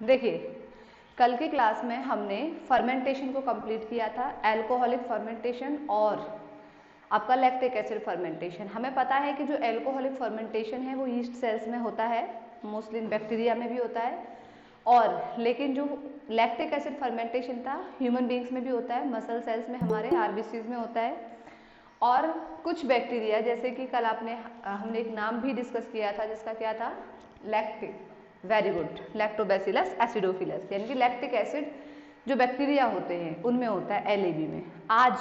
देखिए, कल की क्लास में हमने फर्मेंटेशन को कंप्लीट किया था, एल्कोहलिक फर्मेंटेशन और आपका लैक्टिक एसिड फर्मेंटेशन। हमें पता है कि जो एल्कोहलिक फर्मेंटेशन है वो यीस्ट सेल्स में होता है, मोस्टली बैक्टीरिया में भी होता है, और लेकिन जो लैक्टिक एसिड फर्मेंटेशन था ह्यूमन बींग्स में भी होता है, मसल सेल्स में, हमारे आरबीसीज में होता है। और कुछ बैक्टीरिया, जैसे कि कल हमने एक नाम भी डिस्कस किया था जिसका क्या था, lactic, very good, lactobacillus acidophilus, यानी कि लैक्टिक एसिड जो बैक्टीरिया होते हैं उनमें होता है, एलएबी में। आज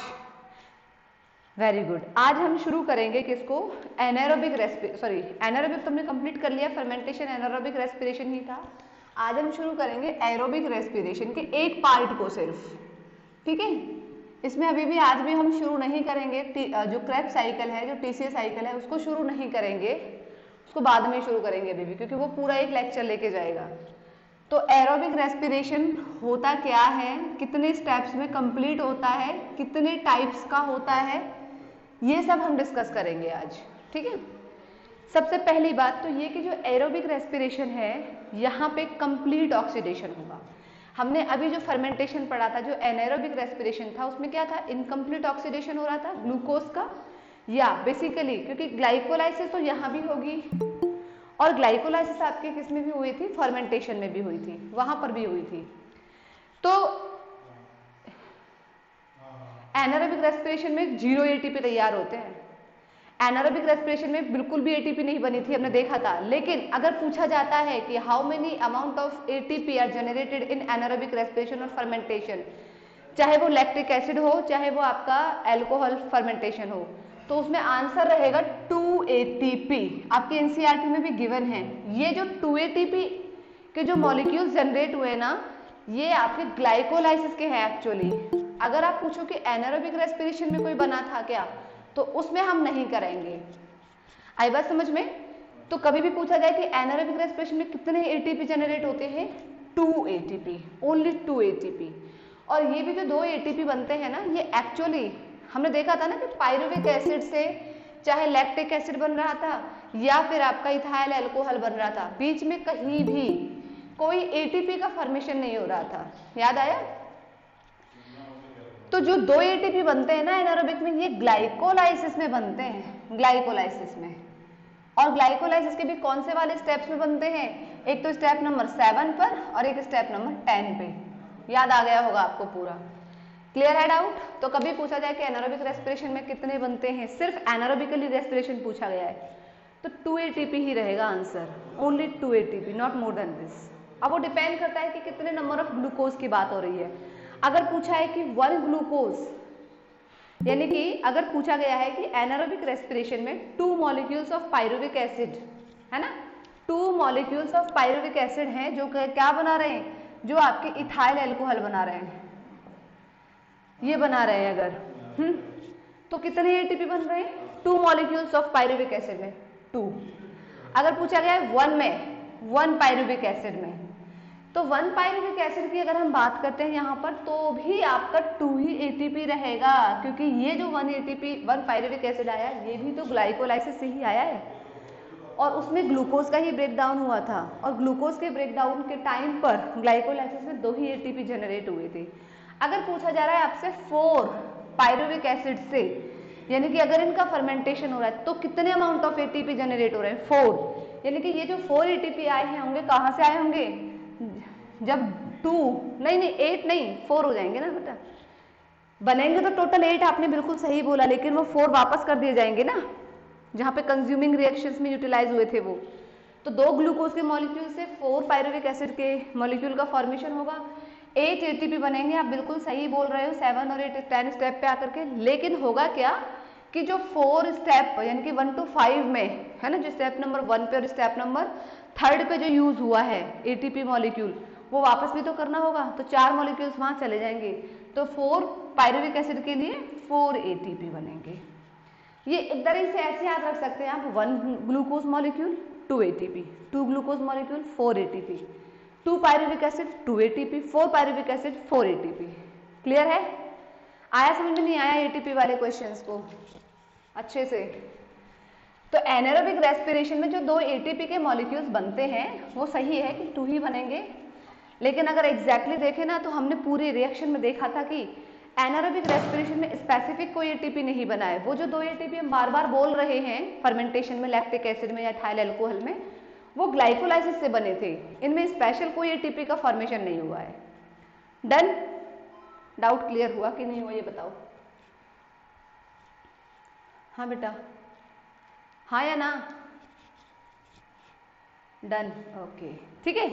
वेरी गुड, आज हम शुरू करेंगे किसको, एनारोबिक एनारोबिक तो हमने कंप्लीट कर लिया, फर्मेंटेशन एनारोबिक रेस्पिरेशन ही था। आज हम शुरू करेंगे एरोबिक रेस्पिरेशन के एक पार्ट को सिर्फ, ठीक है। इसमें अभी भी आज भी हम शुरू नहीं करेंगे जो क्रेब्स साइकिल है, जो टीसीए साइकिल है, उसको शुरू नहीं करेंगे, उसको बाद में शुरू करेंगे अभी भी, क्योंकि वो पूरा एक लेक्चर लेके जाएगा। तो एरोबिक रेस्पिरेशन होता क्या है, कितने स्टेप्स में कंप्लीट होता है, कितने टाइप्स का होता है, ये सब हम डिस्कस करेंगे आज, ठीक है। सबसे पहली बात तो ये कि जो एरोबिक रेस्पिरेशन है यहाँ पे कंप्लीट ऑक्सीडेशन होगा। हमने अभी जो फर्मेंटेशन पढ़ा था, जो एनारोबिक रेस्पिरेशन था, उसमें क्या था, इनकम्प्लीट ऑक्सीडेशन हो रहा था ग्लूकोज का, या बेसिकली क्योंकि ग्लाइकोलाइसिस तो यहाँ भी होगी, और ग्लाइकोलाइसिस आपके किस में भी हुई थी, फर्मेंटेशन में भी हुई थी, वहां पर भी हुई थी। तो एनारोबिक रेस्पिरेशन में 0 एटीपी तैयार होते हैं, एनारोबिक रेस्पिरेशन में बिल्कुल भी एटीपी नहीं बनी थी, हमने देखा था। लेकिन अगर पूछा जाता है कि how many amount of ATP are generated in anaerobic respiration और फर्मेंटेशन, चाहे वो लैक्टिक एसिड हो, चाहे वो आपका एल्कोहल फर्मेंटेशन हो, तो उसमें आंसर रहेगा 2 एटीपी। आपके एनसीईआरटी में भी गिवन है। ये जो 2 एटीपी के जो मॉलिक्यूल्स जनरेट हुए ना, ये आपके ग्लाइकोलाइसिस के हैं एक्चुअली। अगर आप पूछो कि एनारोबिक रेस्पिरेशन में कोई बना था क्या, तो उसमें हम नहीं करेंगे। आई बात समझ में? तो कभी भी पूछा जाए कि एनारोबिक रेस्पिरेशन में कितने एटीपी जनरेट होते हैं, 2 एटीपी, ओनली 2 एटीपी। और ये भी जो 2 एटीपी बनते हैं ना, ये एक्चुअली हमने देखा था ना कि पायरुविक एसिड से चाहे लैक्टिक एसिड बन रहा था या फिर आपका इथाइल अल्कोहल बन रहा था, बीच में कहीं भी कोई एटीपी का फॉर्मेशन नहीं हो रहा था। याद आया? तो जो 2 एटीपी बनते हैं ना एनारोबिक में, ये ग्लाइकोलाइसिस में बनते हैं, ग्लाइकोलाइसिस में। और ग्लाइकोलाइसिस के भी कौन से वाले स्टेप्स में बनते हैं, एक तो स्टेप नंबर 7 पर और एक स्टेप नंबर 10 पे। याद आ गया होगा आपको पूरा, क्लियर है डाउट? तो कभी पूछा जाए कि एनारोबिक रेस्पिरेशन में कितने बनते हैं, सिर्फ एनारोबिकली रेस्पिरेशन पूछा गया है, तो 2 एटीपी ही रहेगा answer, only 2 ATP, not more than this. अब वो डिपेंड करता है कि कितने नंबर ऑफ ग्लूकोज की बात हो रही है। अगर पूछा है कि 1 ग्लूकोज, यानी कि अगर पूछा गया है कि एनारोबिक रेस्पिरेशन में 2 मॉलिक्यूल्स ऑफ पायरुविक एसिड है ना, 2 मॉलिक्यूल्स ऑफ पायरुविक एसिड हैं जो क्या बना रहे हैं, जो आपके इथाइल अल्कोहल बना रहे हैं, ये बना रहे हैं अगर, तो कितने एटीपी बन रहे हैं, 2 मॉलिक्यूल्स ऑफ पायरुविक एसिड में 2। अगर पूछा गया है 1 में, 1 पायरुविक एसिड में, तो 1 पायरुविक एसिड की अगर हम बात करते हैं यहाँ पर, तो भी आपका 2 ही एटीपी रहेगा, क्योंकि ये जो 1 एटीपी 1 पायरुविक एसिड आया, ये भी तो ग्लाइकोलाइसिस से ही आया है, और उसमें ग्लूकोज का ही ब्रेकडाउन हुआ था, और ग्लूकोज के ब्रेकडाउन के टाइम पर ग्लाइकोलाइसिस में 2 ही एटीपी जनरेट हुए थे। अगर पूछा जा रहा है आपसे 4 पायरुविक एसिड से, यानी कि अगर इनका फर्मेंटेशन हो रहा है, तो कितने अमाउंट ऑफ एटीपी जनरेट हो रहे हैं, 4। यानी कि ये जो 4 एटीपी आए हैं होंगे, कहाँ से आए होंगे, जब 2 नहीं 8 नहीं 4 हो जाएंगे ना बेटा, बनेंगे तो टोटल 8, आपने बिल्कुल सही बोला, लेकिन वो 4 वापस कर दिए जाएंगे ना, जहाँ पे कंज्यूमिंग रिएक्शंस में यूटिलाइज हुए थे वो। तो 2 ग्लूकोज के मॉलिक्यूल से 4 पायरुविक एसिड के मॉलिक्यूल का फॉर्मेशन होगा, 8 एटीपी बनेंगे। आप बिल्कुल सही बोल रहे हो, 7 और 8 10 स्टेप पे आकर के। लेकिन होगा क्या कि जो 4 स्टेप यानी कि 1 to 5 में है ना, जो स्टेप नंबर 1 पे और स्टेप नंबर 3 पे जो यूज हुआ है एटीपी मॉलिक्यूल, वो वापस भी तो करना होगा, तो 4 मॉलिक्यूल्स वहां चले जाएंगे, तो 4 पायरुविक एसिड के लिए 4 एटीपी बनेंगे। ये एक तरह से ऐसे याद रख सकते हैं आप, 1 glucose molecule 2 ATP, 2 glucose molecule 4 ATP, 2 pyruvic acid 2 ATP, 4 pyruvic acid 4 ATP. Clear है? आया समझ में नहीं आया एटीपी वाले क्वेश्चंस को अच्छे से? तो एनारोबिक रेस्पिरेशन में जो 2 एटीपी के मॉलिक्यूल्स बनते हैं वो सही है कि 2 ही बनेंगे, लेकिन अगर एग्जैक्टली देखें ना तो हमने पूरे रिएक्शन में देखा था कि एनारोबिक रेस्पिरेशन में स्पेसिफिक कोई एटीपी नहीं बना है। वो जो 2 एटीपी हम बार बार बोल रहे हैं फर्मेंटेशन में, लैक्टिक एसिड में या इथाइल अल्कोहल में, वो ग्लाइकोलाइसिस से बने थे। इनमें स्पेशल कोई एटीपी का फॉर्मेशन नहीं हुआ है। डन? डाउट क्लियर हुआ कि नहीं हुआ ये बताओ। हाँ बेटा, हाँ या ना? डन, ओके, ठीक है।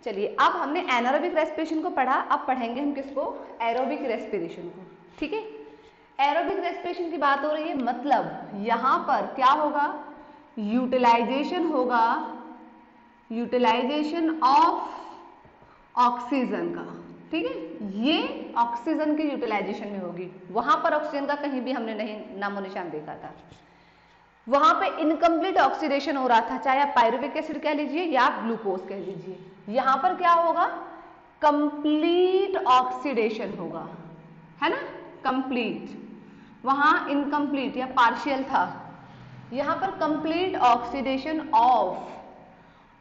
चलिए, अब हमने एनारोबिक रेस्पिरेशन को पढ़ा, अब पढ़ेंगे हम किसको? एरोबिक रेस्पिरेशन को, ठीक है। एरोबिक रेस्पिरेशन की बात हो रही है, मतलब यहां पर क्या होगा? यूटिलाइजेशन होगा, यूटिलाइजेशन ऑफ ऑक्सीजन का, ठीक है। ये ऑक्सीजन की यूटिलाइजेशन में होगी। वहां पर ऑक्सीजन का कहीं भी हमने नहीं नामो निशान देखा था। वहां पे इनकम्प्लीट ऑक्सीडेशन हो रहा था, चाहे आप पायरुविक एसिड कह लीजिए या आप ग्लूकोज कह लीजिए। यहां पर क्या होगा? कंप्लीट ऑक्सीडेशन होगा, है ना? कंप्लीट, वहां इनकम्प्लीट या पार्शियल था। यहां पर complete oxidation of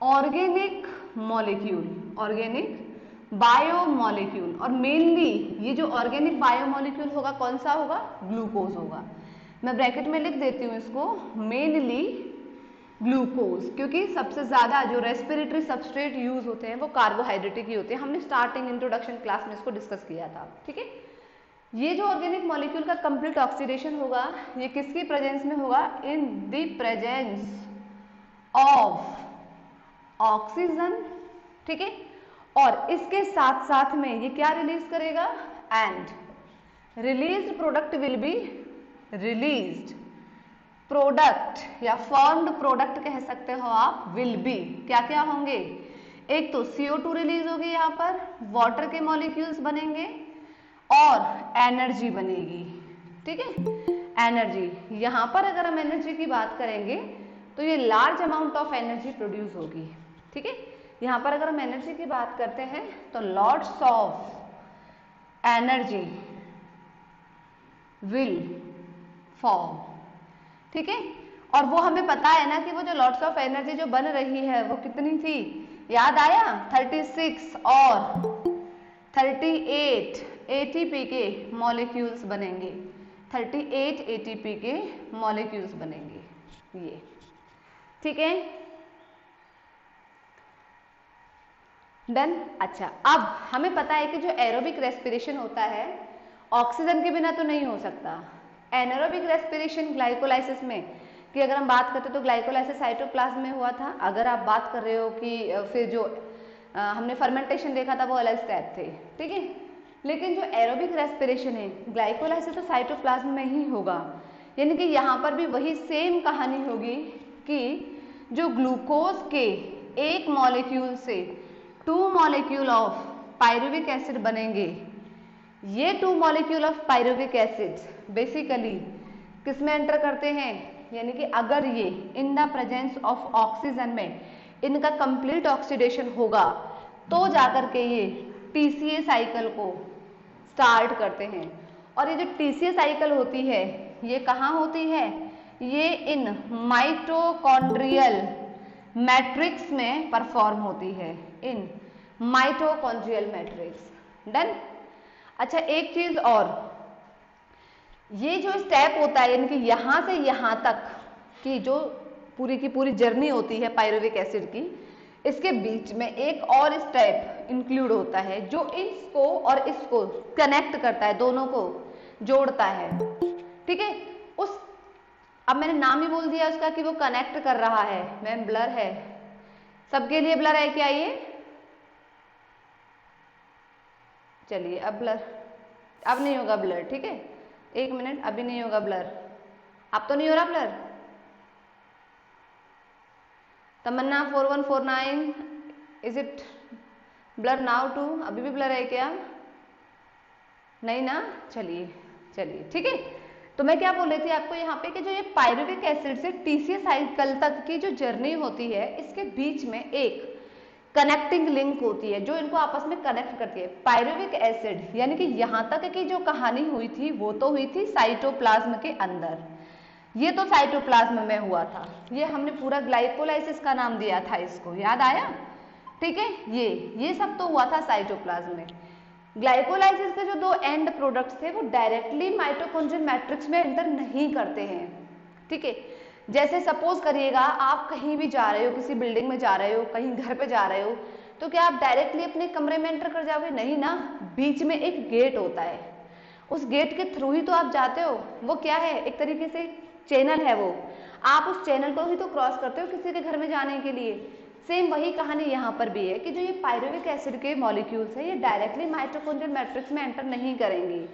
organic molecule, organic biomolecule, और मेनली ये जो ऑर्गेनिक बायोमॉलिक्यूल होगा कौन सा होगा? ग्लूकोज होगा। मैं ब्रैकेट में लिख देती हूँ इसको, मेनली ग्लूकोज, क्योंकि सबसे ज्यादा जो रेस्पिरेटरी सबस्ट्रेट यूज होते हैं वो कार्बोहाइड्रेटिक ही होते हैं। हमने स्टार्टिंग इंट्रोडक्शन क्लास में इसको डिस्कस किया था, ठीक है। ये जो ऑर्गेनिक मॉलिक्यूल का कंप्लीट ऑक्सीडेशन होगा, ये किसकी प्रेजेंस में होगा? In the presence of oxygen, ठीक है। और इसके साथ साथ में ये क्या रिलीज करेगा? And released product will be released, product या फॉर्म्ड प्रोडक्ट कह सकते हो आप, विल बी, क्या क्या होंगे? एक तो CO2 रिलीज होगी, यहाँ पर वाटर के मॉलिक्यूल्स बनेंगे और एनर्जी बनेगी, ठीक है। एनर्जी, यहाँ पर अगर हम एनर्जी की बात करेंगे तो ये large amount of energy produce होगी, ठीक है। यहाँ पर अगर हम एनर्जी की बात करते हैं तो lots of energy will form, ठीक है। और वो हमें पता है ना कि वो जो लॉट्स ऑफ एनर्जी जो बन रही है वो कितनी थी? याद आया? 36 और 38 ATP के मॉलिक्यूल्स बनेंगे, 38 ATP के मॉलिक्यूल्स बनेंगे, ये, ठीक है। डन? अच्छा, अब हमें पता है कि जो एरोबिक रेस्पिरेशन होता है ऑक्सीजन के बिना तो नहीं हो सकता। एनारोबिक रेस्पिरेशन ग्लाइकोलाइसिस में कि अगर हम बात करते तो ग्लाइकोलाइसिस साइटोप्लाज्म में हुआ था। अगर आप बात कर रहे हो कि फिर जो हमने फर्मेंटेशन देखा था वो अलग स्टेप थे, ठीक है। लेकिन जो एरोबिक रेस्पिरेशन है, ग्लाइकोलाइसिस तो साइटोप्लाज्म में ही होगा, यानी कि यहाँ पर भी वही सेम कहानी होगी कि जो ग्लूकोज के एक मॉलिक्यूल से 2 मॉलिक्यूल ऑफ पायरुविक एसिड बनेंगे। ये 2 molecule of pyruvic acid basically किस में एंटर करते हैं? यानी कि अगर ये in the presence of oxygen में इनका कंप्लीट ऑक्सीडेशन होगा तो जाकर के ये TCA साइकिल को स्टार्ट करते हैं। और ये जो TCA साइकिल होती है ये कहाँ होती है? ये इन माइटोकॉन्ड्रियल मैट्रिक्स में परफॉर्म होती है, इन माइटोकॉन्ड्रियल मैट्रिक्स। डन? अच्छा, एक चीज और, ये जो स्टेप होता है यानी कि यहां से यहां तक की जो पूरी की पूरी जर्नी होती है पायरुविक एसिड की, इसके बीच में एक और स्टेप इंक्लूड होता है जो इसको और इसको कनेक्ट करता है, दोनों को जोड़ता है, ठीक है। उस अब मैंने नाम ही बोल दिया उसका कि वो कनेक्ट कर रहा है। मैम ब्लर है, सबके लिए ब्लर है क्या ये? चलिए अब ब्लर, अब नहीं होगा ब्लर, ठीक है। 1 मिनट, अभी नहीं होगा ब्लर। अब तो नहीं हो रहा blur? Tamanna 4149, is it blur now too? अभी भी ब्लर है क्या? नहीं ना? चलिए चलिए, ठीक है। तो मैं क्या बोल रही थी आपको यहाँ पे कि जो ये पायरुविक एसिड से TCA साइकिल तक की जो जर्नी होती है, इसके बीच में एक कनेक्टिंग लिंक होती है जो इनको आपस में कनेक्ट करती है। पायरुविक एसिड यानी कि यहाँ तक की जो कहानी हुई थी वो तो हुई थी साइटोप्लाज्म के अंदर, ये तो साइटोप्लाज्म में हुआ था। ये हमने पूरा ग्लाइकोलाइसिस का नाम दिया था इसको, याद आया? ठीक है। ये सब तो हुआ था साइटोप्लाज्म में। ग्लाइकोलाइसिस के जो दो एंड प्रोडक्ट्स थे वो डायरेक्टली माइटोकॉन्ड्रियल मैट्रिक्स में एंटर नहीं करते हैं, ठीक है। जैसे सपोज करिएगा आप कहीं भी जा रहे हो, किसी बिल्डिंग में जा रहे हो, कहीं घर पे जा रहे हो, तो क्या आप डायरेक्टली अपने कमरे में एंटर कर जाओगे? नहीं ना, बीच में एक गेट होता है, उस गेट के थ्रू ही तो आप जाते हो। वो क्या है? एक तरीके से चैनल है वो, आप उस चैनल को ही तो क्रॉस करते हो किसी के घर में जाने के लिए। सेम वही कहानी यहाँ पर भी है कि जो ये पायरुविक एसिड के मॉलिक्यूल्स है ये डायरेक्टली माइटोकॉन्ड्रियल मैट्रिक्स में एंटर नहीं करेंगे,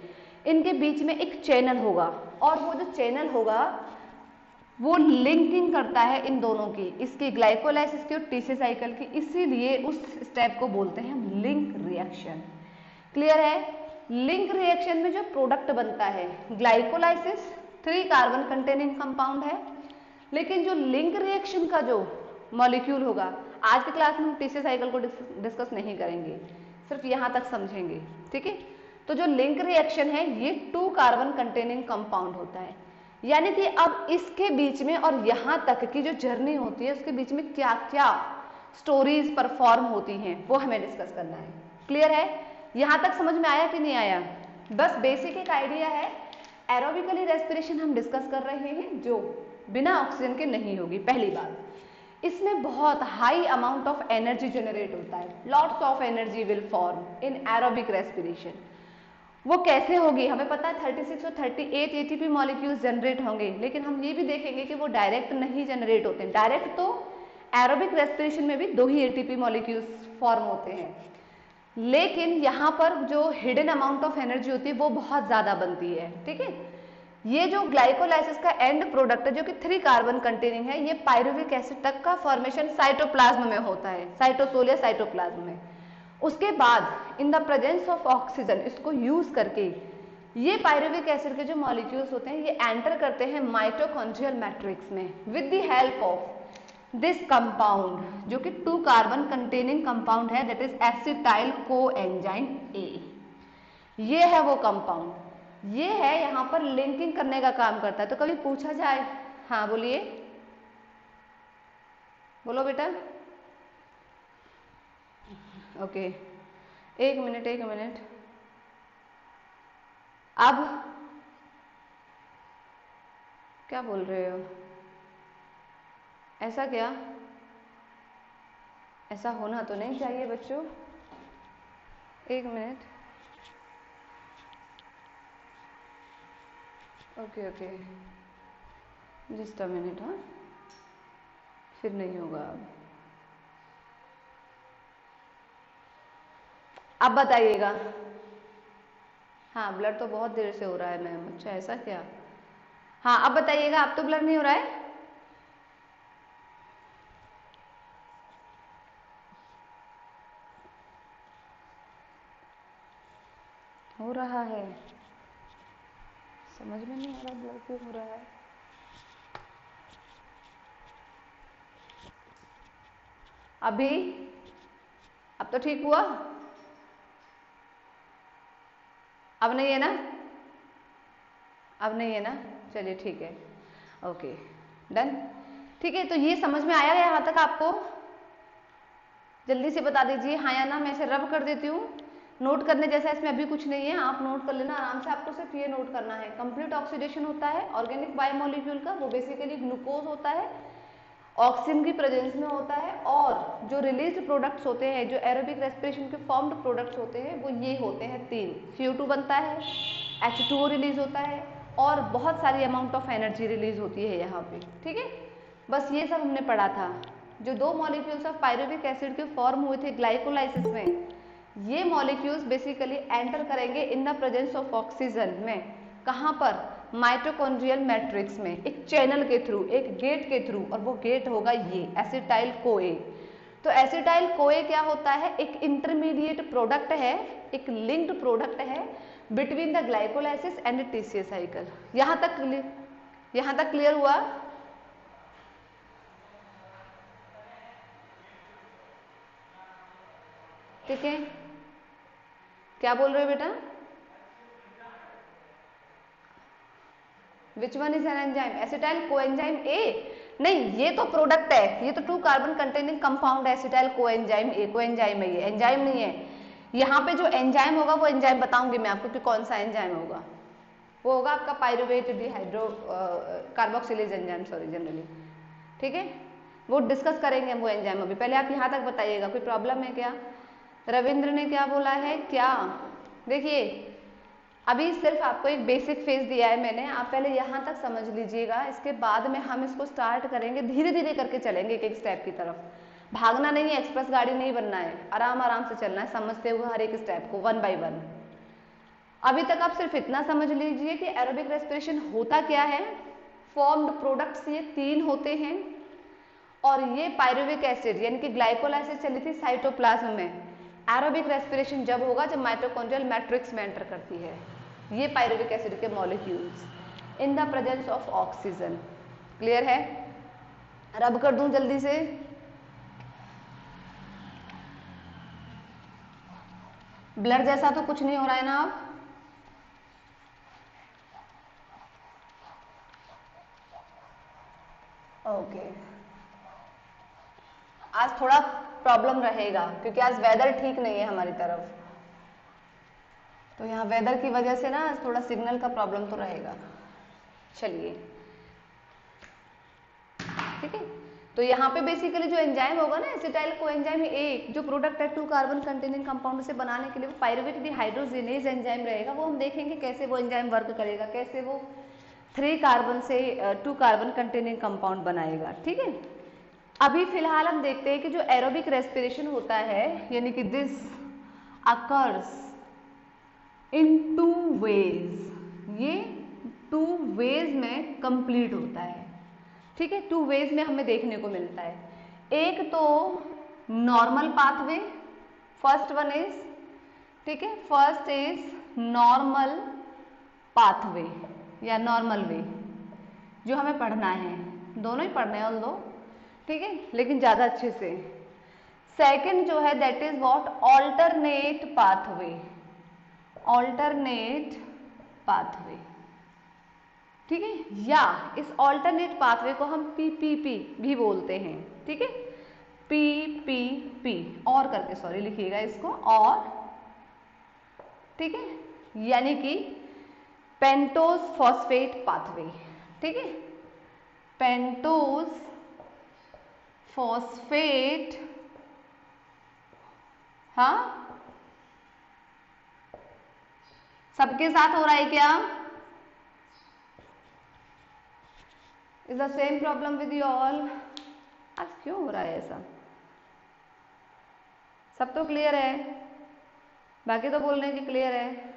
इनके बीच में एक चैनल होगा, और वो जो चैनल होगा वो लिंकिंग करता है इन दोनों की, इसकी ग्लाइकोलाइसिस की और टीसी साइकिल की, इसीलिए उस स्टेप को बोलते हैं हम लिंक रिएक्शन। क्लियर है? लिंक रिएक्शन में जो प्रोडक्ट बनता है ग्लाइकोलाइसिस 3 कार्बन कंटेनिंग कंपाउंड है, लेकिन जो लिंक रिएक्शन का जो मॉलिक्यूल होगा, आज की क्लास में हम टीसी साइकिल को डिस्कस नहीं करेंगे, सिर्फ यहां तक समझेंगे, ठीक है। तो जो लिंक रिएक्शन है ये 2 कार्बन कंटेनिंग कंपाउंड होता है, यानी कि अब इसके बीच में और यहां तक की जो जर्नी होती है उसके बीच में क्या क्या स्टोरीज परफॉर्म होती हैं वो हमें डिस्कस करना है। क्लियर है? यहां तक समझ में आया कि नहीं आया? बस बेसिक एक आइडिया है। एरोबिकली रेस्पिरेशन हम डिस्कस कर रहे हैं जो बिना ऑक्सीजन के नहीं होगी। पहली बात, इसमें बहुत high amount of energy generate होता है, lots of energy will form in aerobic respiration. वो कैसे होगी हमें पता है, 36 और 38 एटीपी मॉलिक्यूल्स जनरेट होंगे, लेकिन हम ये भी देखेंगे कि वो डायरेक्ट नहीं जनरेट होते हैं। डायरेक्ट तो एरोबिक रेस्पिरेशन में भी 2 ही एटीपी मॉलिक्यूल्स फॉर्म होते हैं, लेकिन यहाँ पर जो हिडन अमाउंट ऑफ एनर्जी होती है वो बहुत ज्यादा बनती है, ठीक है। ये जो ग्लाइकोलाइसिस का एंड प्रोडक्ट है जो कि 3 कार्बन कंटेनिंग है, ये पायरुविक एसिड तक का फॉर्मेशन साइटोप्लाज्म में होता है, साइटोसोल या साइटोप्लाज्म में। उसके बाद in the presence of oxygen इसको यूज करके ये पायरुविक एसिड के जो मॉलिक्यूल्स होते हैं ये एंटर करते हैं माइटोकॉन्ड्रियल मैट्रिक्स में with the help of this compound जो कि 2 कार्बन कंटेनिंग कंपाउंड है, that is acetyl coenzyme A. ये है वो कंपाउंड, ये है यहाँ पर लिंकिंग करने का काम करता है। तो कभी पूछा जाए, हाँ बोलिए, बोलो बेटा। ओके, एक मिनट। अब क्या बोल रहे हो? ऐसा क्या? ऐसा होना तो नहीं चाहिए बच्चों। एक minute, okay, just a minute. हाँ, फिर नहीं होगा। अब बताइएगा। हाँ, ब्लड तो बहुत देर से हो रहा है मैम। अच्छा, ऐसा क्या? हाँ, अब बताइएगा। अब तो ब्लड नहीं हो रहा है? हो रहा है, समझ में नहीं आ रहा ब्लड क्यों हो रहा है। अभी अब तो ठीक हुआ? अब नहीं है ना? अब नहीं है ना? चलिए ठीक है, ओके डन। ठीक है, तो ये समझ में आया यहाँ तक आपको? जल्दी से बता दीजिए हाँ या ना, मैं इसे रब कर देती हूँ। नोट करने जैसा इसमें अभी कुछ नहीं है, आप नोट कर लेना आराम से। आपको सिर्फ ये नोट करना है, कंप्लीट ऑक्सीडेशन होता है ऑर्गेनिक बायोमोलिक्यूल का, वो बेसिकली ग्लूकोज होता है, ऑक्सीजन की प्रेजेंस में होता है, और जो रिलीज प्रोडक्ट्स होते हैं, जो एरोबिक रेस्पिरेशन के फॉर्म्ड प्रोडक्ट्स होते हैं, वो ये होते हैं 3। CO2 बनता है, H2O रिलीज होता है, और बहुत सारी अमाउंट ऑफ एनर्जी रिलीज होती है यहाँ पे, ठीक है। बस ये सब हमने पढ़ा था। जो 2 मॉलिक्यूल्स ऑफ पायरुविक एसिड के फॉर्म हुए थे ग्लाइकोलाइसिस में, ये मॉलिक्यूल्स बेसिकली एंटर करेंगे in the presence of oxygen में। कहाँ पर? माइटोकॉन्ड्रियल मैट्रिक्स में, एक चैनल के थ्रू, एक गेट के थ्रू, और वो गेट होगा ये एसिटाइल कोए। तो एसिटाइल कोए क्या होता है? एक इंटरमीडिएट प्रोडक्ट है, एक लिंक्ड प्रोडक्ट है between the glycolysis and TCA cycle. यहाँ तक क्लियर हुआ? ठीक है, क्या बोल रहे हो बेटा? Which one is an enzyme? Acetyl coenzyme A. नहीं, ये तो प्रोडक्ट है, ये तो 2 carbon containing compound acetyl coenzyme A, coenzyme है, ये एंजाइम नहीं है। यहाँ पे जो एंजाइम होगा वो एंजाइम बताऊंगी मैं आपको कि कौन सा एंजाइम होगा, वो होगा आपका pyruvate dehydro carboxylase enzyme, sorry generally, ठीक है, वो डिस्कस करेंगे हम वो एंजाइम अभी। पहले आप यहाँ तक बताइएगा कोई प्रॉब्लम है क्या? रविंद्र ने क्या बोला है क्या? देखिए अभी सिर्फ आपको एक बेसिक फेज दिया है मैंने, आप पहले यहाँ तक समझ लीजिएगा, इसके बाद में हम इसको स्टार्ट करेंगे, धीरे धीरे करके चलेंगे एक एक स्टेप की तरफ। भागना नहीं है, एक्सप्रेस गाड़ी नहीं बनना है, आराम आराम से चलना है, समझते हुए हर एक स्टेप को 1 बाय 1। अभी तक आप सिर्फ इतना समझ लीजिए कि एरोबिक रेस्पिरेशन होता क्या है। फॉर्म्ड प्रोडक्ट्स ये 3 होते हैं, और ये पायरुविक एसिड यानी कि ग्लाइकोलाइसिस चली थी साइटोप्लाज्म में। एरोबिक रेस्पिरेशन जब होगा जब माइटोकॉन्ड्रियल मैट्रिक्स में एंटर करती है ये पायरुविक एसिड के molecules in the presence of oxygen. Clear है? रब कर दूं जल्दी से? ब्लर जैसा तो कुछ नहीं हो रहा है ना अब? ओके, आज थोड़ा प्रॉब्लम रहेगा क्योंकि आज वेदर ठीक नहीं है हमारी तरफ, तो यहाँ वेदर की वजह से ना थोड़ा सिग्नल का प्रॉब्लम तो रहेगा। चलिए ठीक है, तो यहाँ पे बेसिकली जो एंजाइम होगा ना एसिटाइल कोएंजाइम ए, जो प्रोडक्ट है 2 कार्बन कंटेनिंग कंपाउंड से बनाने के लिए वो पायरुवेट डिहाइड्रोजिनेज एंजाइम रहेगा। वो हम देखेंगे कैसे वो एंजाइम वर्क करेगा, कैसे वो 3 कार्बन से 2 कार्बन कंटेनिंग कंपाउंड बनाएगा। ठीक है, अभी फिलहाल हम देखते हैं कि जो एरोबिक रेस्पिरेशन होता है यानी कि दिस अकर्स इन 2 वेज, ये 2 वेज में कंप्लीट होता है। ठीक है, 2 वेज में हमें देखने को मिलता है। एक तो normal pathway, first one is, ठीक है, फर्स्ट इज नॉर्मल पाथवे या नॉर्मल वे, जो हमें पढ़ना है, दोनों ही पढ़ने हैं दो, ठीक है, लेकिन ज्यादा अच्छे से। सेकंड जो है that is what, alternate pathway, alternate pathway, ठीक है, या इस ऑल्टरनेट पाथवे को हम पीपीपी भी बोलते हैं। ठीक है, पीपीपी और करके सॉरी लिखिएगा इसको, और ठीक है, यानी कि पेंटोज फॉस्फेट पाथवे। ठीक है, पेंटोज फॉस्फेट, हाँ सबके साथ हो रहा है क्या? Is the same problem with you all? आज क्यों हो रहा है ऐसा? सब तो क्लियर है, बाकी तो बोल रहे हैं कि क्लियर है।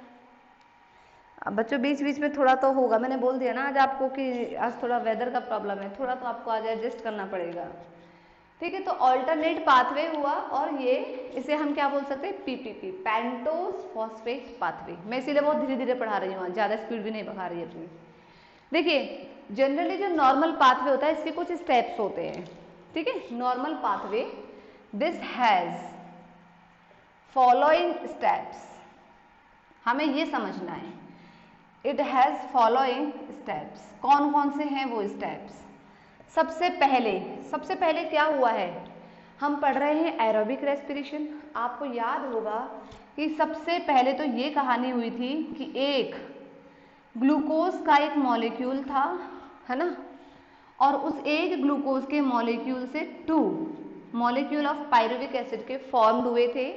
अब बच्चों बीच बीच में थोड़ा तो होगा, मैंने बोल दिया ना आज आपको कि आज थोड़ा वेदर का प्रॉब्लम है, थोड़ा तो आपको आज एडजस्ट करना पड़ेगा। ठीक है, तो ऑल्टरनेट पाथवे हुआ, और ये इसे हम क्या बोल सकते हैं, पीपीपी, पेंटोज फॉस्फेट पाथवे। मैं इसीलिए बहुत धीरे धीरे पढ़ा रही हूँ, ज्यादा स्पीड भी नहीं बढ़ा रही अपनी। देखिए जनरली जो नॉर्मल पाथवे होता है इसके कुछ स्टेप्स होते हैं। ठीक है, normal pathway this has following steps, हमें ये समझना है, इट हैज फॉलोइंग स्टेप्स। कौन कौन से हैं वो स्टेप्स? सबसे पहले क्या हुआ है, हम पढ़ रहे हैं एरोबिक रेस्पिरेशन। आपको याद होगा कि सबसे पहले तो ये कहानी हुई थी कि एक ग्लूकोज का एक मॉलिक्यूल था, है ना, और उस एक ग्लूकोज के मॉलिक्यूल से 2 मॉलिक्यूल ऑफ पायरुविक एसिड के फॉर्म्ड हुए थे,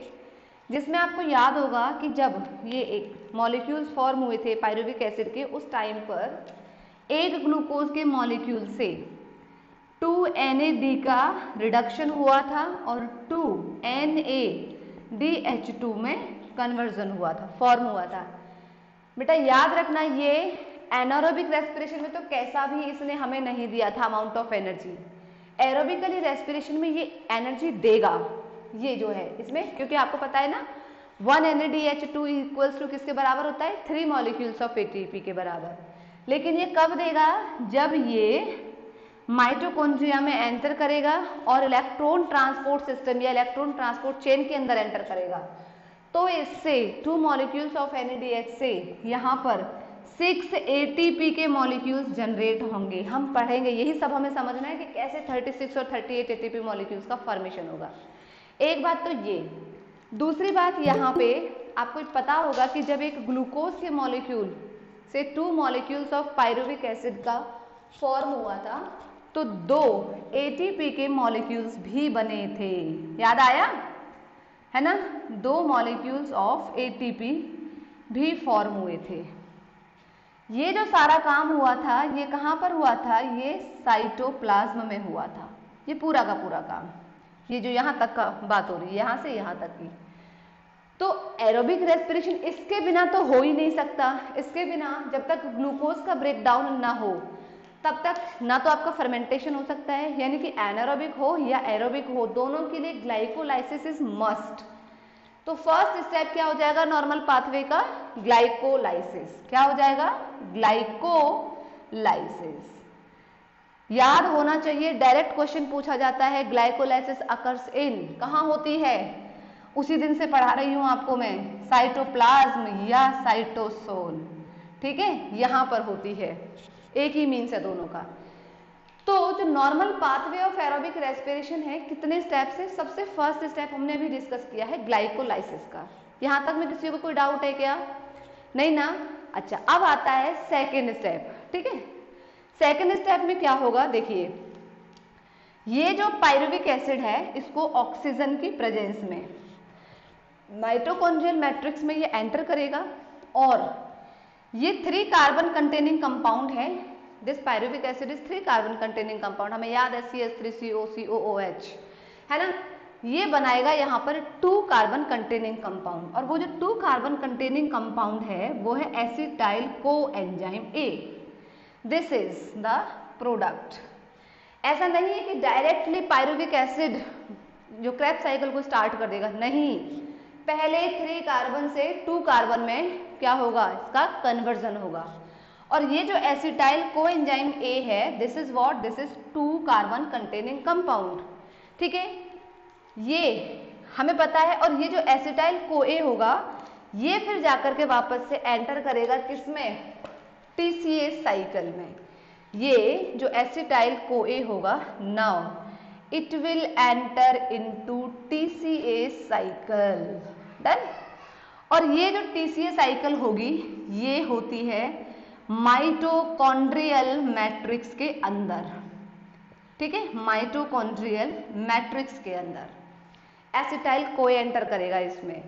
जिसमें आपको याद होगा कि जब ये एक मॉलिक्यूल्स फॉर्म हुए थे पायरुविक एसिड के, उस टाइम पर एक ग्लूकोज के मॉलिक्यूल से 2NAD का रिडक्शन हुआ था और 2NADH2 में कन्वर्जन हुआ था, फॉर्म हुआ था। बेटा याद रखना, ये एनारोबिक रेस्पिरेशन में तो कैसा भी इसने हमें नहीं दिया था amount of energy, aerobically respiration में ये एनर्जी देगा, ये जो है इसमें, क्योंकि आपको पता है ना 1 NADH2 इक्वल्स टू किसके बराबर होता है, 3 मॉलिक्यूल्स ऑफ ATP के बराबर। लेकिन ये कब देगा, जब ये माइटोकॉन्ड्रिया में एंटर करेगा और इलेक्ट्रॉन ट्रांसपोर्ट सिस्टम या इलेक्ट्रॉन ट्रांसपोर्ट चेन के अंदर एंटर करेगा, तो इससे 2 मॉलिक्यूल्स ऑफ NADH से यहाँ पर 6 एटीपी के मॉलिक्यूल्स जनरेट होंगे। हम पढ़ेंगे, यही सब हमें समझना है कि कैसे 36 और 38 एटीपी मॉलिक्यूल्स का फॉर्मेशन होगा। एक बात तो ये, दूसरी बात यहाँ पे आपको पता होगा कि जब एक ग्लूकोज के मॉलिक्यूल से 2 मॉलिक्यूल्स ऑफ पायरुविक एसिड का फॉर्म हुआ था तो 2 एटीपी के मॉलिक्यूल्स भी बने थे। याद आया है ना? 2 मॉलिक्यूल्स ऑफ एटीपी भी फॉर्म हुए थे। ये जो सारा काम हुआ था ये कहाँ पर हुआ था? ये साइटोप्लाज्म में हुआ था। ये पूरा का पूरा काम, ये जो यहाँ तक का बात हो रही है, यहाँ से यहाँ तक की। तो एरोबिक रेस्पिरेशन इसके बिना तो हो ही नहीं सकता। इसके बिना जब तक ग्लूकोज का ब्रेकडाउन ना हो तब तक ना तो आपका फर्मेंटेशन हो सकता है, यानी कि एनारोबिक हो या एरोबिक हो, दोनों के लिए ग्लाइकोलाइसिस इज मस्ट। तो फर्स्ट स्टेप क्या हो जाएगा नॉर्मल पाथवे का? ग्लाइकोलाइसिस। क्या हो जाएगा? ग्लाइकोलाइसिस। याद होना चाहिए, डायरेक्ट क्वेश्चन पूछा जाता है। ग्लाइकोलाइसिस अकर्स इन, कहाँ होती है? उसी दिन से पढ़ा रही हूं आपको मैं, साइटोप्लाज्म या साइटोसोल। ठीक है, यहां पर होती है, एक ही मीन्स है दोनों का। तो जो normal pathway of aerobic respiration है, कितने स्टेप से? सबसे फर्स्ट स्टेप हमने अभी डिस्कस किया है ग्लाइकोलाइसिस का। यहां तक में किसी को कोई डाउट है क्या? नहीं ना? अच्छा, अब आता है सेकेंड स्टेप। ठीक है, सेकेंड स्टेप में क्या होगा? देखिए, ये जो पायरुविक एसिड है इसको ऑक्सीजन की प्रेजेंस में माइटोकॉन्ड्रियल मैट्रिक्स में ये एंटर करेगा और ये 3 कार्बन कंटेनिंग कंपाउंड है। This pyruvic acid is 3 carbon containing compound. हमें याद है CH3COCOOH है ना? ये बनाएगा यहाँ पर 2 कार्बन कंटेनिंग कंपाउंड, और वो जो 2 कार्बन कंटेनिंग कंपाउंड है वो है acetyl coenzyme A। This is the product. ऐसा नहीं है कि डायरेक्टली पायरुविक एसिड जो क्रेब्स साइकिल को स्टार्ट कर देगा, नहीं, पहले 3 कार्बन से 2 कार्बन में क्या होगा? इसका कन्वर्जन होगा। और ये जो एसिटाइल कोएंजाइम A है, this is what? This is 2 carbon containing compound. ठीक है, ये हमें पता है। और ये जो एसिटाइल कोए होगा ये फिर जाकर के वापस से एंटर करेगा किसमें? TCA साइकिल में। ये जो एसिटाइल कोए होगा, now it will enter into TCA cycle. Done. और ये जो TCA साइकिल होगी ये होती है माइटोकॉन्ड्रियल मैट्रिक्स के अंदर। ठीक है, माइटोकॉन्ड्रियल मैट्रिक्स के अंदर एसिटाइल कोए एंटर करेगा इसमें।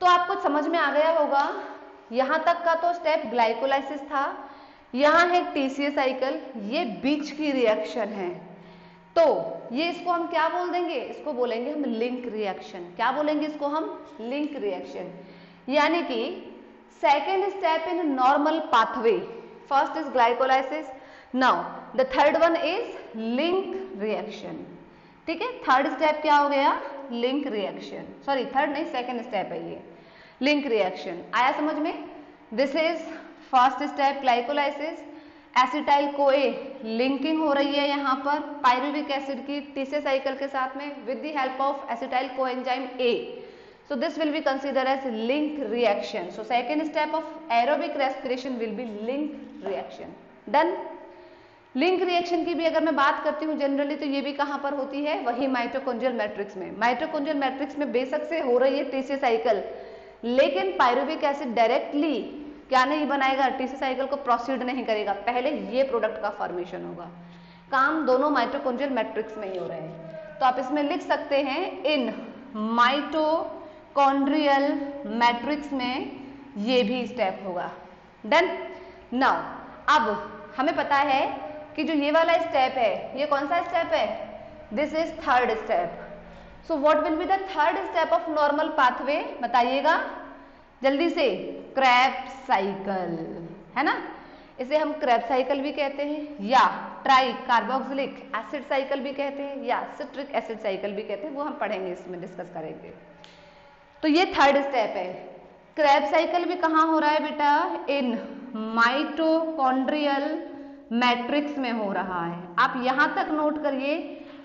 तो आपको समझ में आ गया होगा, यहां तक का तो स्टेप ग्लाइकोलाइसिस था, यहां है TCA साइकिल, ये बीच की रिएक्शन है। तो ये इसको हम क्या बोल देंगे? इसको बोलेंगे हम लिंक रिएक्शन। क्या बोलेंगे इसको हम? Link reaction. यानी कि second step in normal pathway, first is glycolysis, now the third one is link reaction. ठीक है, थर्ड स्टेप क्या हो गया? Link reaction. सॉरी, थर्ड नहीं, सेकेंड स्टेप है ये, लिंक रिएक्शन। आया समझ में? This is first step glycolysis, acetyl CoA linking हो रही है यहाँ पर पायरुविक एसिड की TCA साइकिल के साथ में with the help of acetyl coenzyme A. So this will be considered as link reaction. So second step of aerobic respiration will be link reaction. Done. Link reaction की भी अगर मैं बात करती हूँ जनरली तो ये भी कहाँ पर होती है? वही माइटोकॉन्ड्रियल मैट्रिक्स में। माइटोकॉन्ड्रियल मैट्रिक्स में बेशक से हो रही है TCA साइकिल, लेकिन पायरुविक एसिड डायरेक्टली क्या नहीं बनाएगा? TCA साइकिल को प्रोसीड नहीं करेगा, पहले ये प्रोडक्ट का फॉर्मेशन होगा। काम दोनों माइटोकॉन्ड्रियल मैट्रिक्स में ही हो रहे हैं। तो आप इसमें लिख सकते हैं इन माइटोकॉन्ड्रियल मैट्रिक्स में ये भी स्टेप होगा। डन। नाउ अब हमें पता है कि जो ये वाला स्टेप है ये कौन सा स्टेप है? This is third step. So what will be the third step of normal pathway? बताइएगा जल्दी से। क्रेब्स साइकिल, है ना? इसे हम क्रेब्स साइकिल भी कहते हैं या ट्राई कार्बोक्सिलिक एसिड साइकिल भी कहते हैं या सिट्रिक एसिड साइकिल भी कहते हैं, वो हम पढ़ेंगे, इसमें डिस्कस करेंगे। तो ये थर्ड स्टेप है। क्रेब्स साइकिल भी कहाँ हो रहा है बेटा? इन माइटोकॉन्ड्रियल मैट्रिक्स में हो रहा है। आप यहां तक नोट करिए,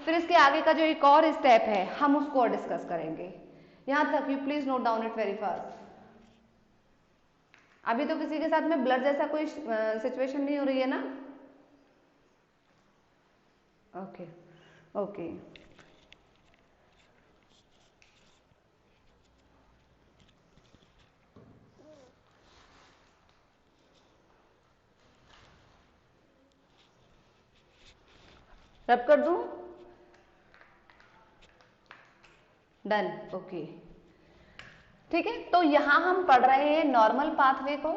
फिर इसके आगे का जो एक और स्टेप है हम उसको और डिस्कस करेंगे। यहां तक you please note down it very fast. अभी तो किसी के साथ में ब्लड जैसा कोई सिचुएशन नहीं हो रही है ना? ओके ओके रब कर दूं? डन, ओके ठीक है। तो यहां हम पढ़ रहे हैं नॉर्मल पाथवे को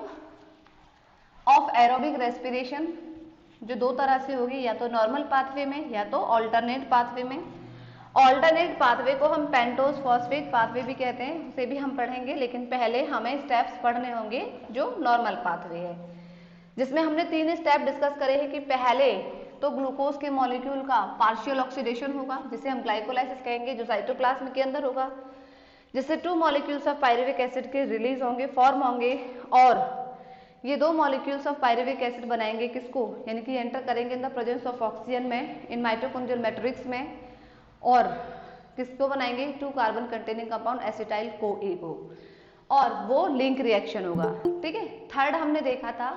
ऑफ एरोबिक रेस्पिरेशन, जो दो तरह से होगी, या तो नॉर्मल पाथवे में या तो ऑल्टरनेट पाथवे में। ऑल्टरनेट पाथवे को हम पेंटोज फॉस्फेट पाथवे भी कहते हैं, उसे भी हम पढ़ेंगे, लेकिन पहले हमें स्टेप्स पढ़ने होंगे जो नॉर्मल पाथवे है, जिसमें हमने 3 स्टेप डिस्कस करे हैं कि पहले तो ग्लूकोज के मॉलिक्यूल का पार्शियल ऑक्सीडेशन होगा, जिसे हम ग्लाइकोलाइसिस कहेंगे, जो साइटोप्लाज्म के अंदर होगा, जिससे 2 मॉलिक्यूल्स ऑफ पायरुविक एसिड के रिलीज होंगे, फॉर्म होंगे, और ये 2 मॉलिक्यूल्स ऑफ पायरुविक एसिड बनाएंगे किसको, यानी कि एंटर करेंगे in the presence of oxygen में, इन माइटोकॉन्ड्रियल मैट्रिक्स में, और किसको बनाएंगे, 2 carbon containing compound acetyl CoA को, और वो लिंक रिएक्शन होगा। ठीक है। थर्ड हमने देखा था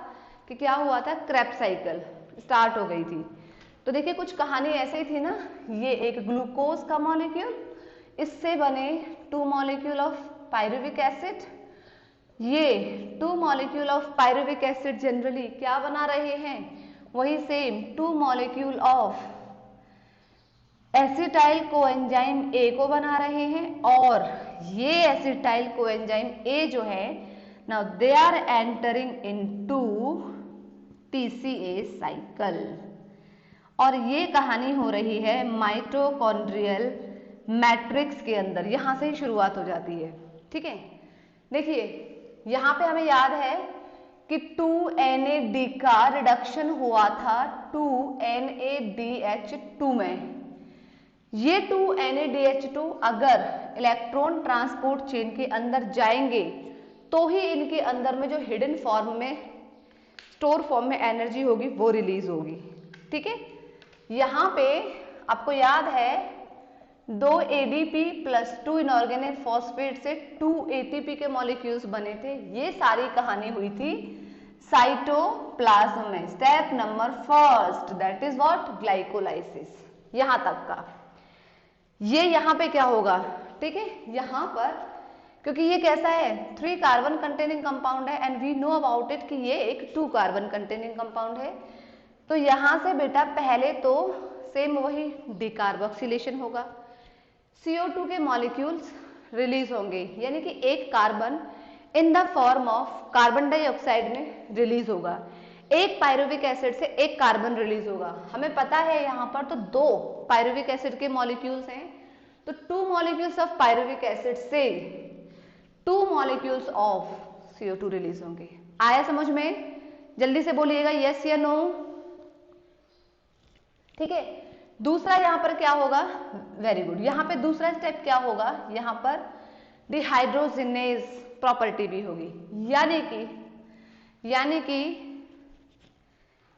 कि क्या हुआ था, क्रेब्स साइकिल स्टार्ट हो गई थी। तो देखिए कुछ कहानी ऐसे ही थी ना, ये एक ग्लूकोज का मॉलिक्यूल, इससे बने 2 मॉलिक्यूल ऑफ पायरुविक एसिड, ये 2 molecule of pyruvic acid generally क्या बना रहे हैं, वही same 2 molecule of acetyl coenzyme A को बना रहे हैं, और ये एसिटाइल कोएंजाइम A जो है, now they are entering into TCA cycle, और ये कहानी हो रही है माइटोकॉन्ड्रियल मैट्रिक्स के अंदर, यहां से ही शुरुआत हो जाती है। ठीक है। देखिए यहां पे हमें याद है कि 2NAD का रिडक्शन हुआ था 2NADH2 में। ये 2NADH2 अगर इलेक्ट्रॉन ट्रांसपोर्ट चेन के अंदर जाएंगे तो ही इनके अंदर में जो हिडन फॉर्म में, स्टोर फॉर्म में एनर्जी होगी वो रिलीज होगी। ठीक है। यहां पे आपको याद है 2 ADP प्लस 2 इनऑर्गेनिक फॉस्फेट से 2 ATP के मॉलिक्यूल्स बने थे। ये सारी कहानी हुई थी साइटोप्लाज्म में। Step number first, that is what, glycolysis, यहां तक का। ये यहां पे क्या होगा, ठीक है, यहां पर, क्योंकि ये कैसा है, 3 कार्बन कंटेनिंग कंपाउंड है, and we know about it कि ये एक 2 कार्बन कंटेनिंग कंपाउंड है। तो यहां से बेटा पहले तो सेम वही डिकार्बोक्सिलेशन होगा, CO2 के मॉलिक्यूल्स रिलीज होंगे, यानी कि एक carbon in the form of carbon dioxide में रिलीज होगा, एक पायरुविक एसिड से एक कार्बन रिलीज होगा। हमें पता है यहाँ पर तो 2 पायरुविक एसिड के मॉलिक्यूल्स हैं, तो 2 मॉलिक्यूल्स ऑफ पायरुविक एसिड से 2 मॉलिक्यूल्स ऑफ CO2 रिलीज होंगे। आया समझ में? जल्दी से बोलिएगा यस या नो। ठीक है। दूसरा यहां पर क्या होगा, वेरी गुड, यहां पे दूसरा स्टेप क्या होगा, यहां पर डिहाइड्रोजिनेज प्रॉपर्टी भी होगी, यानी कि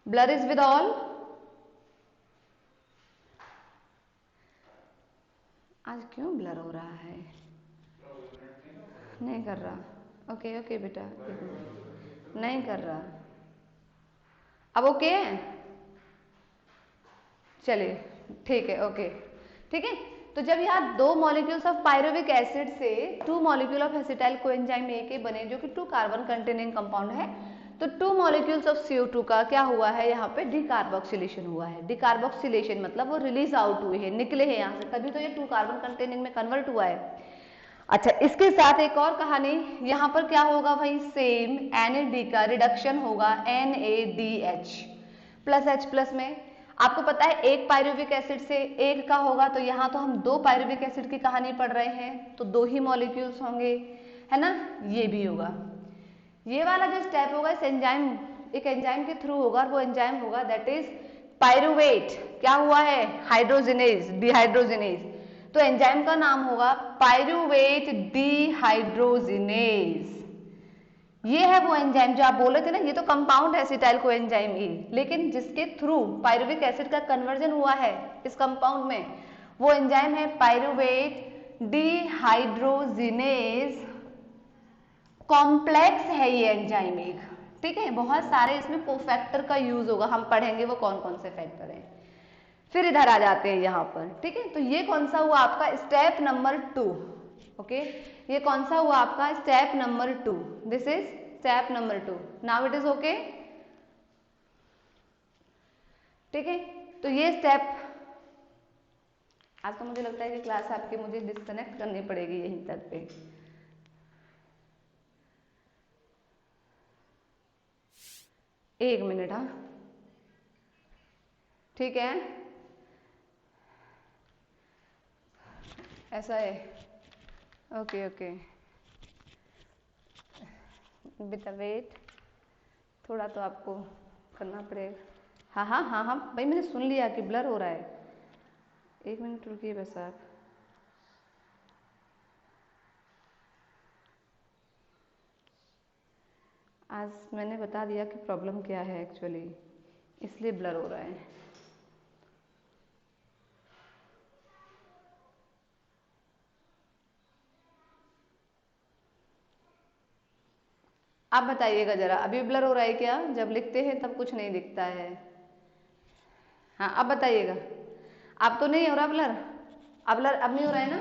ब्लर इज विद ऑल, आज क्यों ब्लर हो रहा है, नहीं कर रहा, ओके ओके बेटा, नहीं कर रहा, अब ओके है, चलिए ठीक है, ओके ठीक है। तो जब यहाँ 2 मॉलिक्यूल्स ऑफ पायरुविक एसिड से 2 molecule of acetyl coenzyme A के बने, जो कि 2 कार्बन कंटेनिंग कंपाउंड है, तो 2 मॉलिक्यूल्स ऑफ CO2 का क्या हुआ है, यहाँ पे डिकार्बोक्सिलेशन हुआ है। डिकार्बोक्सिलेशन मतलब वो रिलीज आउट हुए हैं, निकले हैं यहाँ से, तभी तो ये 2 कार्बन कंटेनिंग में कन्वर्ट हुआ है। अच्छा, इसके साथ एक और कहानी, यहाँ पर क्या होगा भाई, सेम NAD का रिडक्शन होगा NADH प्लस H प्लस में। आपको पता है एक पायरुविक एसिड से एक का होगा, तो यहाँ तो हम 2 पायरुविक एसिड की कहानी पढ़ रहे हैं, तो 2 ही मॉलिक्यूल्स होंगे, है ना, ये भी होगा। ये वाला जो स्टेप होगा इस एंजाइम, एक एंजाइम के थ्रू होगा, और वो एंजाइम होगा दैट इज पायरुवेट, क्या हुआ है, हाइड्रोजिनेज, डिहाइड्रोजिनेज, तो एंजाइम का नाम होगा पायरुवेट डिहाइड्रोजिनेज। ये है वो एंजाइम जो आप बोल रहे थे ना, ये तो कंपाउंड है एसिटाइल कोएंजाइम E, लेकिन जिसके थ्रू पायरुविक एसिड का कन्वर्जन हुआ है इस कंपाउंड में, वो एंजाइम है पायरुवेट डिहाइड्रोजिनेज कॉम्प्लेक्स है ये एंजाइम एक, ठीक है, बहुत सारे इसमें कोफैक्टर का यूज होगा, हम पढ़ेंगे वो कौन कौन से फैक्टर हैं। फिर इधर आ जाते हैं यहाँ पर, ठीक है, तो ये कौन सा हुआ आपका स्टेप नंबर 2, ओके, ये कौन सा हुआ आपका step number 2, this is step number 2, now it is okay, ठीक है। तो ये स्टेप, आज तो मुझे लगता है कि क्लास आपकी मुझे डिस्कनेक्ट करनी पड़ेगी यहीं तक पे। एक मिनट, हाँ, ठीक है, ऐसा है, ओके ओके, बिता वेट, थोड़ा तो आपको करना पड़ेगा। हाँ हाँ हाँ हाँ भाई, मैंने सुन लिया कि ब्लर हो रहा है, एक मिनट रुकिए बस आप। आज मैंने बता दिया कि प्रॉब्लम क्या है एक्चुअली, इसलिए ब्लर हो रहा है। आप बताइएगा जरा, अभी ब्लर हो रहा है क्या? जब लिखते हैं तब कुछ नहीं दिखता है। हाँ अब बताइएगा, अब तो नहीं हो रहा ब्लर? अब ब्लर अब नहीं हो रहा है ना?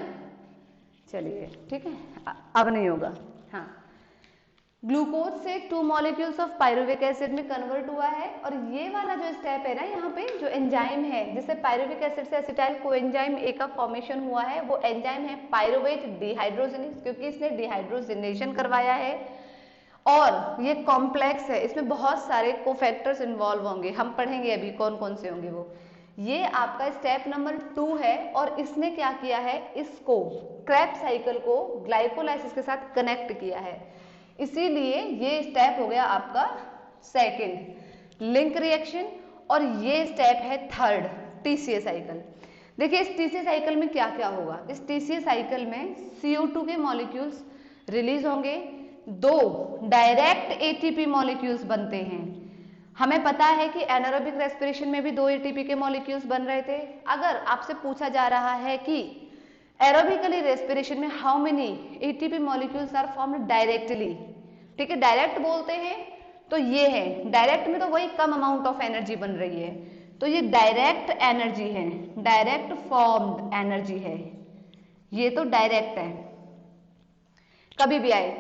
चलिए ठीक है, अब नहीं होगा। हाँ, ग्लूकोज से 2 मॉलिक्यूल्स ऑफ पायरुविक एसिड में कन्वर्ट हुआ है, और ये वाला जो स्टेप है ना, यहाँ पे जो एंजाइम है जिससे पायरुविक एसिड से एसिटाइल कोएंजाइम ए का फॉर्मेशन हुआ है, वो एंजाइम है पायरुवेट डिहाइड्रोजनेज, क्योंकि इसने डिहाइड्रोजनेशन करवाया है, और ये कॉम्प्लेक्स है, इसमें बहुत सारे कोफैक्टर्स इन्वॉल्व होंगे, हम पढ़ेंगे अभी कौन कौन से होंगे वो। ये आपका स्टेप नंबर 2 है, और इसने क्या किया है, इसको क्रेब्स साइकिल को ग्लाइकोलाइसिस के साथ कनेक्ट किया है, इसीलिए ये स्टेप हो गया आपका सेकंड, लिंक रिएक्शन, और ये स्टेप है थर्ड, टीसीए साइकिल। देखिए इस टीसीए साइकिल में क्या क्या होगा, इस टीसीए साइकिल में CO2 के मॉलिक्यूल्स रिलीज होंगे, 2 डायरेक्ट एटीपी मॉलिक्यूल्स बनते हैं। हमें पता है कि एनारोबिक रेस्पिरेशन में भी 2 एटीपी के मॉलिक्यूल्स बन रहे थे। अगर आपसे पूछा जा रहा है कि एरोबिकली रेस्पिरेशन में how many ATP molecules are formed directly, ठीक है, डायरेक्ट बोलते हैं तो ये है, डायरेक्ट में तो वही कम अमाउंट ऑफ एनर्जी बन रही है, तो ये डायरेक्ट एनर्जी है, डायरेक्ट फॉर्म्ड एनर्जी है, ये तो डायरेक्ट है, कभी भी आए।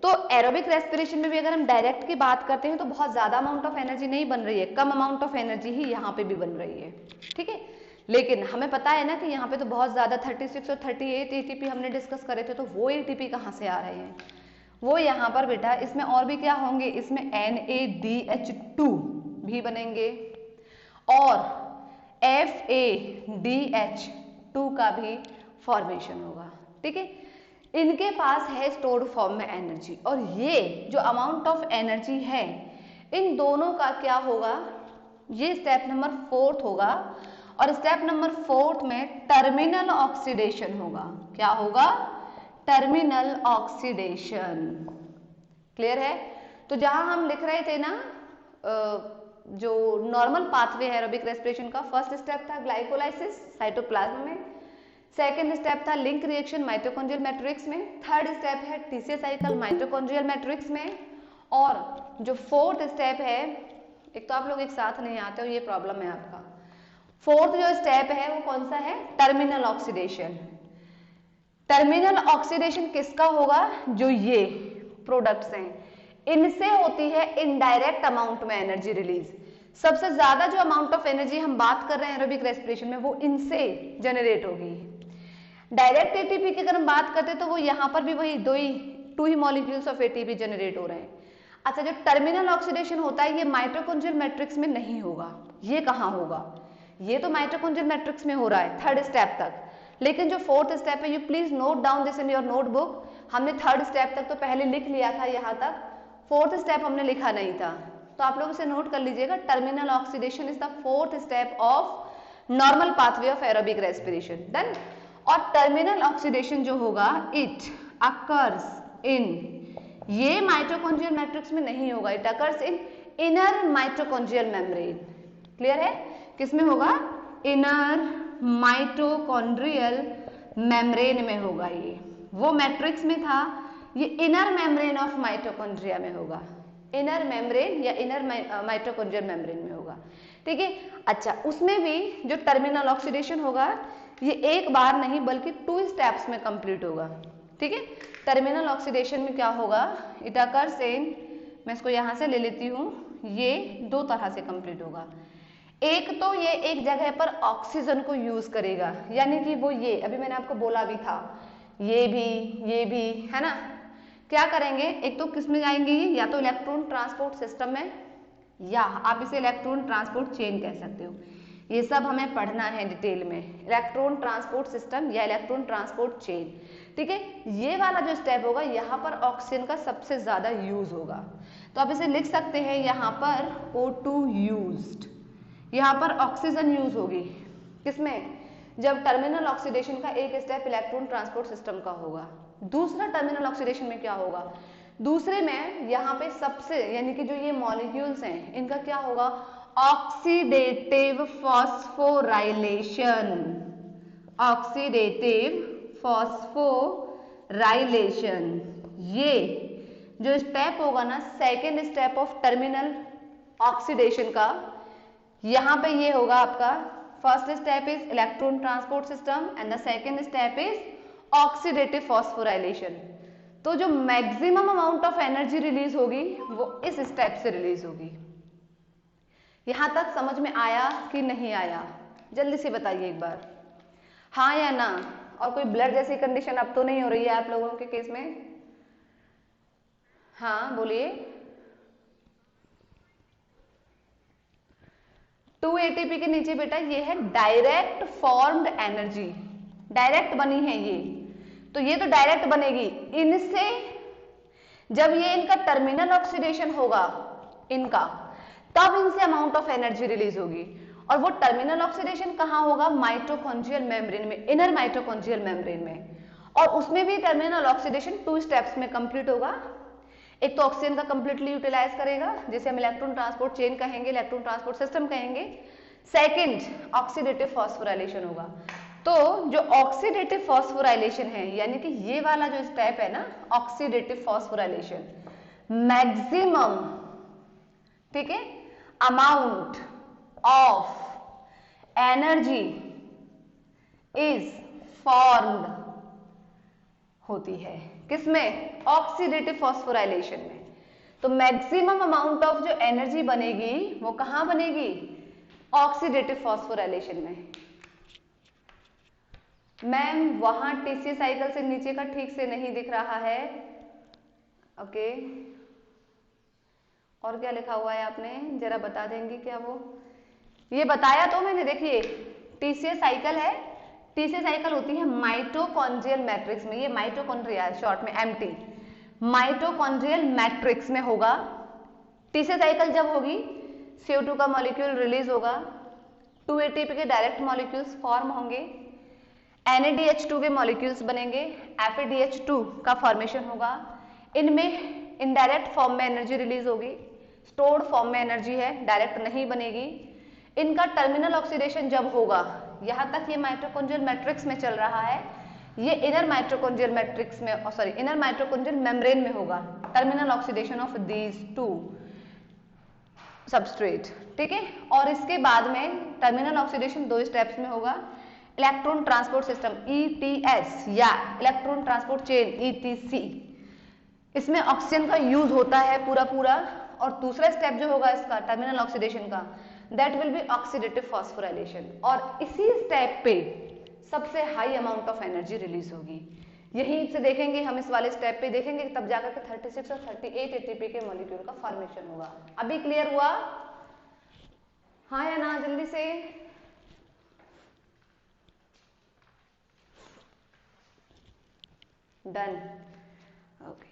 तो एरोबिक रेस्पिरेशन में भी अगर हम डायरेक्ट की बात करते हैं तो बहुत ज्यादा अमाउंट ऑफ एनर्जी नहीं बन रही है, कम अमाउंट ऑफ एनर्जी ही यहाँ पे भी बन रही है, ठीक है। लेकिन हमें पता है ना कि यहाँ पे तो बहुत ज्यादा 36 और 38 एटीपी हमने डिस्कस करे थे, तो वो एटीपी कहाँ से आ रहे हैं, वो यहाँ पर बेटा इसमें और भी क्या होंगे, इसमें NADH2 भी बनेंगे, और FADH2 का भी फॉर्मेशन होगा, ठीक है। इनके पास है स्टोर्ड फॉर्म में एनर्जी, और ये जो अमाउंट ऑफ एनर्जी है इन दोनों का क्या होगा, ये स्टेप नंबर 4 होगा, और स्टेप नंबर 4 में टर्मिनल ऑक्सीडेशन होगा। क्या होगा? Terminal oxidation. क्लियर है? तो जहां हम लिख रहे थे ना जो नॉर्मल पाथवे है एरोबिक रेस्पिरेशन का, फर्स्ट स्टेप था ग्लाइकोलाइसिस साइटोप्लाज्म में, सेकेंड स्टेप था लिंक रिएक्शन माइटोकॉन्ड्रियल मैट्रिक्स में, थर्ड स्टेप है टीसीए साइकिल माइटोकॉन्ड्रियल मैट्रिक्स में, और जो फोर्थ स्टेप है, एक तो आप लोग एक साथ नहीं आते हो, ये प्रॉब्लम है आपका। फोर्थ जो स्टेप है वो कौन सा है? Terminal oxidation. टर्मिनल ऑक्सीडेशन किसका होगा? जो ये प्रोडक्ट्स हैं इनसे होती है इनडायरेक्ट अमाउंट में एनर्जी रिलीज। सबसे ज्यादा जो अमाउंट ऑफ एनर्जी हम बात कर रहे हैं एरोबिक रेस्पिरेशन में, वो इनसे जनरेट होगी। डायरेक्ट एटीपी की अगर हम बात करते हैं तो वो यहाँ पर भी वही 2 ही मॉलिक्यूल्स ऑफ एटीपी जनरेट हो रहे हैं। अच्छा, जो टर्मिनल ऑक्सीडेशन होता है ये माइटोकॉन्ड्रियल मैट्रिक्स में नहीं होगा। ये कहाँ होगा? ये तो माइटोकॉन्ड्रियल मैट्रिक्स में हो रहा है थर्ड स्टेप तक, लेकिन जो फोर्थ स्टेप है, you please note down this in your notebook. हमने थर्ड स्टेप तक तो पहले लिख लिया था, यहाँ तक फोर्थ स्टेप हमने लिखा नहीं था, तो आप लोग इसे नोट कर लीजिएगा। Terminal oxidation is the fourth step of normal pathway of aerobic respiration. Done. और टर्मिनल ऑक्सीडेशन जो होगा, इट अकर्स इन, ये माइटोकॉन्ड्रियल मैट्रिक्स में नहीं होगा, it occurs in inner mitochondrial membrane. Clear है? किसमें होगा? इनर माइटोकॉन्ड्रियल मेम्ब्रेन में होगा। ये वो मैट्रिक्स में था ये इनर मेम्ब्रेन ऑफ माइटोकॉन्ड्रिया में होगा, इनर मेम्ब्रेन या इनर माइटोकॉन्ड्रियल मेम्ब्रेन में होगा, ठीक है। अच्छा, उसमें भी जो टर्मिनल ऑक्सीडेशन होगा ये एक बार नहीं बल्कि 2 स्टेप्स में कंप्लीट होगा, ठीक है। टर्मिनल ऑक्सीडेशन में क्या होगा, इट अकर्स इन, मैं इसको यहां से ले लेती हूं, ये 2 तरह से कंप्लीट होगा। एक तो ये एक जगह पर ऑक्सीजन को यूज करेगा, यानी कि वो ये अभी मैंने आपको बोला भी था, ये भी है ना, क्या करेंगे, एक तो किस में जाएंगे ये, या तो इलेक्ट्रॉन ट्रांसपोर्ट सिस्टम में, या आप इसे इलेक्ट्रॉन ट्रांसपोर्ट चेन कह सकते हो। ये सब हमें पढ़ना है डिटेल में, इलेक्ट्रॉन ट्रांसपोर्ट सिस्टम या इलेक्ट्रॉन ट्रांसपोर्ट चेन, ठीक है। ये वाला जो स्टेप होगा यहाँ पर ऑक्सीजन का सबसे ज्यादा यूज होगा, तो आप इसे लिख सकते हैं यहाँ पर O2 यूज्ड, यहाँ पर ऑक्सीजन यूज होगी किसमें, जब टर्मिनल ऑक्सीडेशन का एक स्टेप इलेक्ट्रॉन ट्रांसपोर्ट सिस्टम का होगा। दूसरा टर्मिनल ऑक्सीडेशन में क्या होगा, दूसरे में यहाँ पे सबसे यानी कि जो ये मॉलिक्यूल्स हैं इनका क्या होगा, ऑक्सीडेटिव फॉस्फोराइलेशन, ऑक्सीडेटिव फॉस्फोराइलेशन, ये जो स्टेप होगा ना second step of terminal oxidation का, यहां पे ये होगा आपका first step is electron transport system and the second step is oxidative phosphorylation. तो जो maximum amount of energy release होगी वो इस स्टेप से रिलीज होगी। यहां तक समझ में आया कि नहीं आया, जल्दी से बताइए एक बार, हाँ या ना। और कोई ब्लड जैसी कंडीशन अब तो नहीं हो रही है आप लोगों के केस में, हाँ बोलिए। 2 ATP के नीचे बेटा ये है डायरेक्ट फॉर्म्ड एनर्जी, डायरेक्ट बनी है ये, तो ये तो डायरेक्ट बनेगी इनसे, जब ये इनका टर्मिनल ऑक्सीडेशन होगा इनका, तब इनसे अमाउंट ऑफ एनर्जी रिलीज होगी। और वो टर्मिनल ऑक्सीडेशन कहाँ होगा, माइटोकॉन्ड्रियल मेम्ब्रेन में, इनर माइटोकॉन्ड्रियल मेम्ब्रेन में, और उसमें भी टर्मिनल ऑक्सीडेशन 2 स्टेप्स में कंप्लीट होगा। एक तो ऑक्सीजन का कंप्लीटली यूटिलाइज करेगा जिसे हम इलेक्ट्रॉन ट्रांसपोर्ट चेन कहेंगे, इलेक्ट्रॉन ट्रांसपोर्ट सिस्टम कहेंगे। सेकंड ऑक्सीडेटिव फॉस्फोराइलेशन होगा। तो जो ऑक्सीडेटिव फॉस्फोराइलेशन है यानी कि ये वाला जो स्टेप है ना ऑक्सीडेटिव फॉस्फोराइलेशन, मैक्सिमम, ठीक है, amount of energy is formed होती है किसमें, ऑक्सीडेटिव फॉस्फोराइलेशन में। तो मैक्सिमम अमाउंट ऑफ जो एनर्जी बनेगी वो कहां बनेगी, ऑक्सीडेटिव फॉस्फोराइलेशन में। मैम वहां टीसी साइकिल से नीचे का ठीक से नहीं दिख रहा है, ओके। और क्या लिखा हुआ है आपने, जरा बता देंगे क्या वो, ये बताया तो मैंने, देखिए टीसीएस साइकिल है, टीसीएस साइकिल होती है माइटोकॉन्ड्रियल मैट्रिक्स में, ये माइटोकॉन्ड्रिया शॉर्ट में एमटी, माइटोकॉन्ड्रियल मैट्रिक्स में होगा। टीसीएस साइकिल जब होगी CO2 का मॉलिक्यूल रिलीज होगा, 2 ATP के डायरेक्ट मॉलिक्यूल्स फॉर्म होंगे, NADH2 के मॉलिक्यूल्स बनेंगे, FADH2 का फॉर्मेशन होगा, इनमें इनडायरेक्ट फॉर्म में एनर्जी रिलीज होगी, स्टोर्ड फॉर्म में एनर्जी है, डायरेक्ट नहीं बनेगी। इनका टर्मिनल ऑक्सीडेशन जब होगा, यहां तक ये माइटोकॉन्ड्रियल मैट्रिक्स में चल रहा है, ये इनर माइटोकॉन्ड्रियल मैट्रिक्स में, सॉरी इनर माइटोकॉन्ड्रियल मेम्ब्रेन में होगा, terminal oxidation of these 2 substrate, ठीक है। और इसके बाद में टर्मिनल ऑक्सीडेशन 2 स्टेप्स में होगा, इलेक्ट्रॉन ट्रांसपोर्ट सिस्टम ETS या इलेक्ट्रॉन ट्रांसपोर्ट चेन ETC, इसमें ऑक्सीजन का यूज होता है पूरा पूरा। और दूसरा स्टेप जो होगा इसका टर्मिनल ऑक्सीडेशन का, that will be oxidative phosphorylation, और इसी स्टेप पे सबसे high amount of energy release होगी। यहीं से देखेंगे हम, इस वाले स्टेप पे देखेंगे तब जाकर के 36 और 38 ATP के मॉलिक्यूल का फॉर्मेशन होगा। अभी क्लियर हुआ, हाँ या ना, जल्दी से। Done, okay.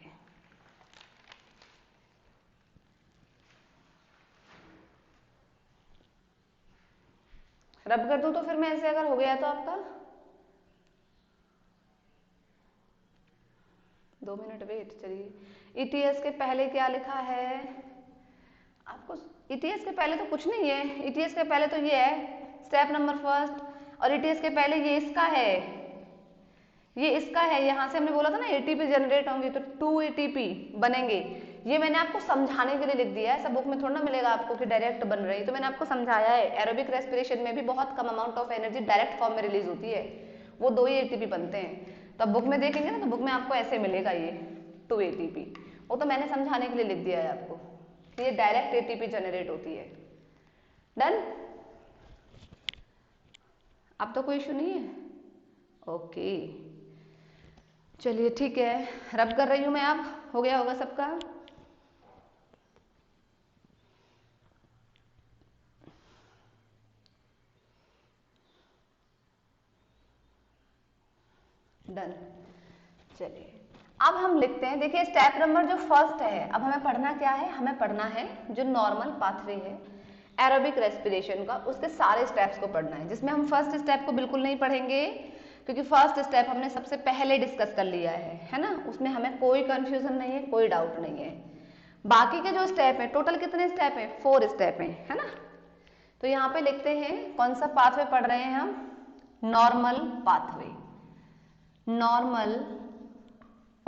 रब कर दूं तो फिर मैं ऐसे अगर हो गया तो आपका 2 मिनट वेट, चलिए। ETS के पहले क्या लिखा है आपको, ETS के पहले तो कुछ नहीं है, ETS के पहले तो ये है स्टेप नंबर फर्स्ट, और ETS के पहले ये इसका है, ये इसका है, यहाँ से हमने बोला था ना एटीपी जनरेट होंगे तो 2 एटीपी बनेंगे। ये मैंने आपको समझाने के लिए लिख दिया है, ऐसा बुक में थोड़ा ना मिलेगा आपको कि डायरेक्ट बन रही, तो मैंने आपको समझाया है। एरोबिक रेस्पिरेशन में भी बहुत कम amount of energy direct form में रिलीज होती है, वो 2 ही एटीपी बनते हैं। तो बुक में देखेंगे ना तो बुक में आपको ऐसे मिलेगा ये 2 एटीपी, वो तो मैंने समझाने के लिए लिख दिया है आपको कि ये डायरेक्ट एटीपी जनरेट होती है। डन, अब तो कोई इशू नहीं है। ओके चलिए ठीक है, रब कर रही हूं मैं, अब हो गया होगा सबका। डन, चलिए अब हम लिखते हैं। देखिए स्टेप नंबर जो फर्स्ट है, अब हमें पढ़ना क्या है, हमें पढ़ना है जो नॉर्मल पाथवे है एरोबिक रेस्पिरेशन का, उसके सारे स्टेप्स को पढ़ना है, जिसमें हम फर्स्ट स्टेप को बिल्कुल नहीं पढ़ेंगे क्योंकि फर्स्ट स्टेप हमने सबसे पहले डिस्कस कर लिया है ना, उसमें हमें कोई कंफ्यूजन नहीं है, कोई डाउट नहीं है। बाकी के जो स्टेप है, टोटल कितने स्टेप है, 4 स्टेप है ना। तो यहाँ पे लिखते हैं कौन सा पाथवे पढ़ रहे हैं हम, normal pathway, normal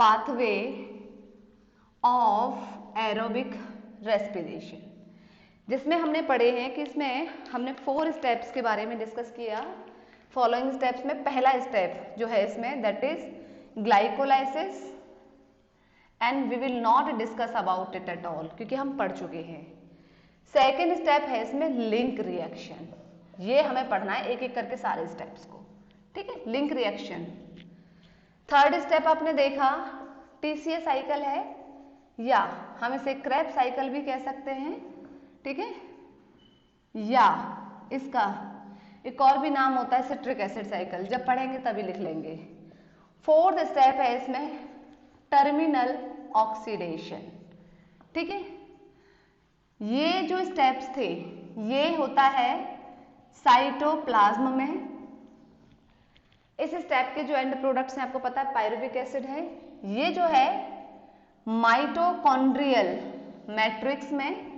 pathway of aerobic respiration, जिसमें हमने पढ़े हैं कि इसमें हमने 4 स्टेप्स के बारे में डिस्कस किया। फॉलोइंग स्टेप्स में पहला स्टेप जो है इसमें that is glycolysis, and we will not discuss about it at all क्योंकि हम पढ़ चुके हैं। सेकेंड स्टेप है इसमें लिंक रिएक्शन, ये हमें पढ़ना है एक एक करके सारे स्टेप्स को, ठीक है, लिंक रिएक्शन। थर्ड स्टेप आपने देखा टीसीए साइकिल है, या हम इसे क्रेब साइकिल भी कह सकते हैं, ठीक है, या इसका एक और भी नाम होता है सिट्रिक एसिड साइकिल, जब पढ़ेंगे तभी लिख लेंगे। फोर्थ स्टेप है इसमें टर्मिनल ऑक्सीडेशन, ठीक है। ये जो स्टेप्स थे ये होता है साइटोप्लाज्म में। इस स्टेप के जो एंड प्रोडक्ट्स हैं आपको पता है पायरुविक एसिड है, ये जो है माइटोकॉन्ड्रियल मैट्रिक्स में,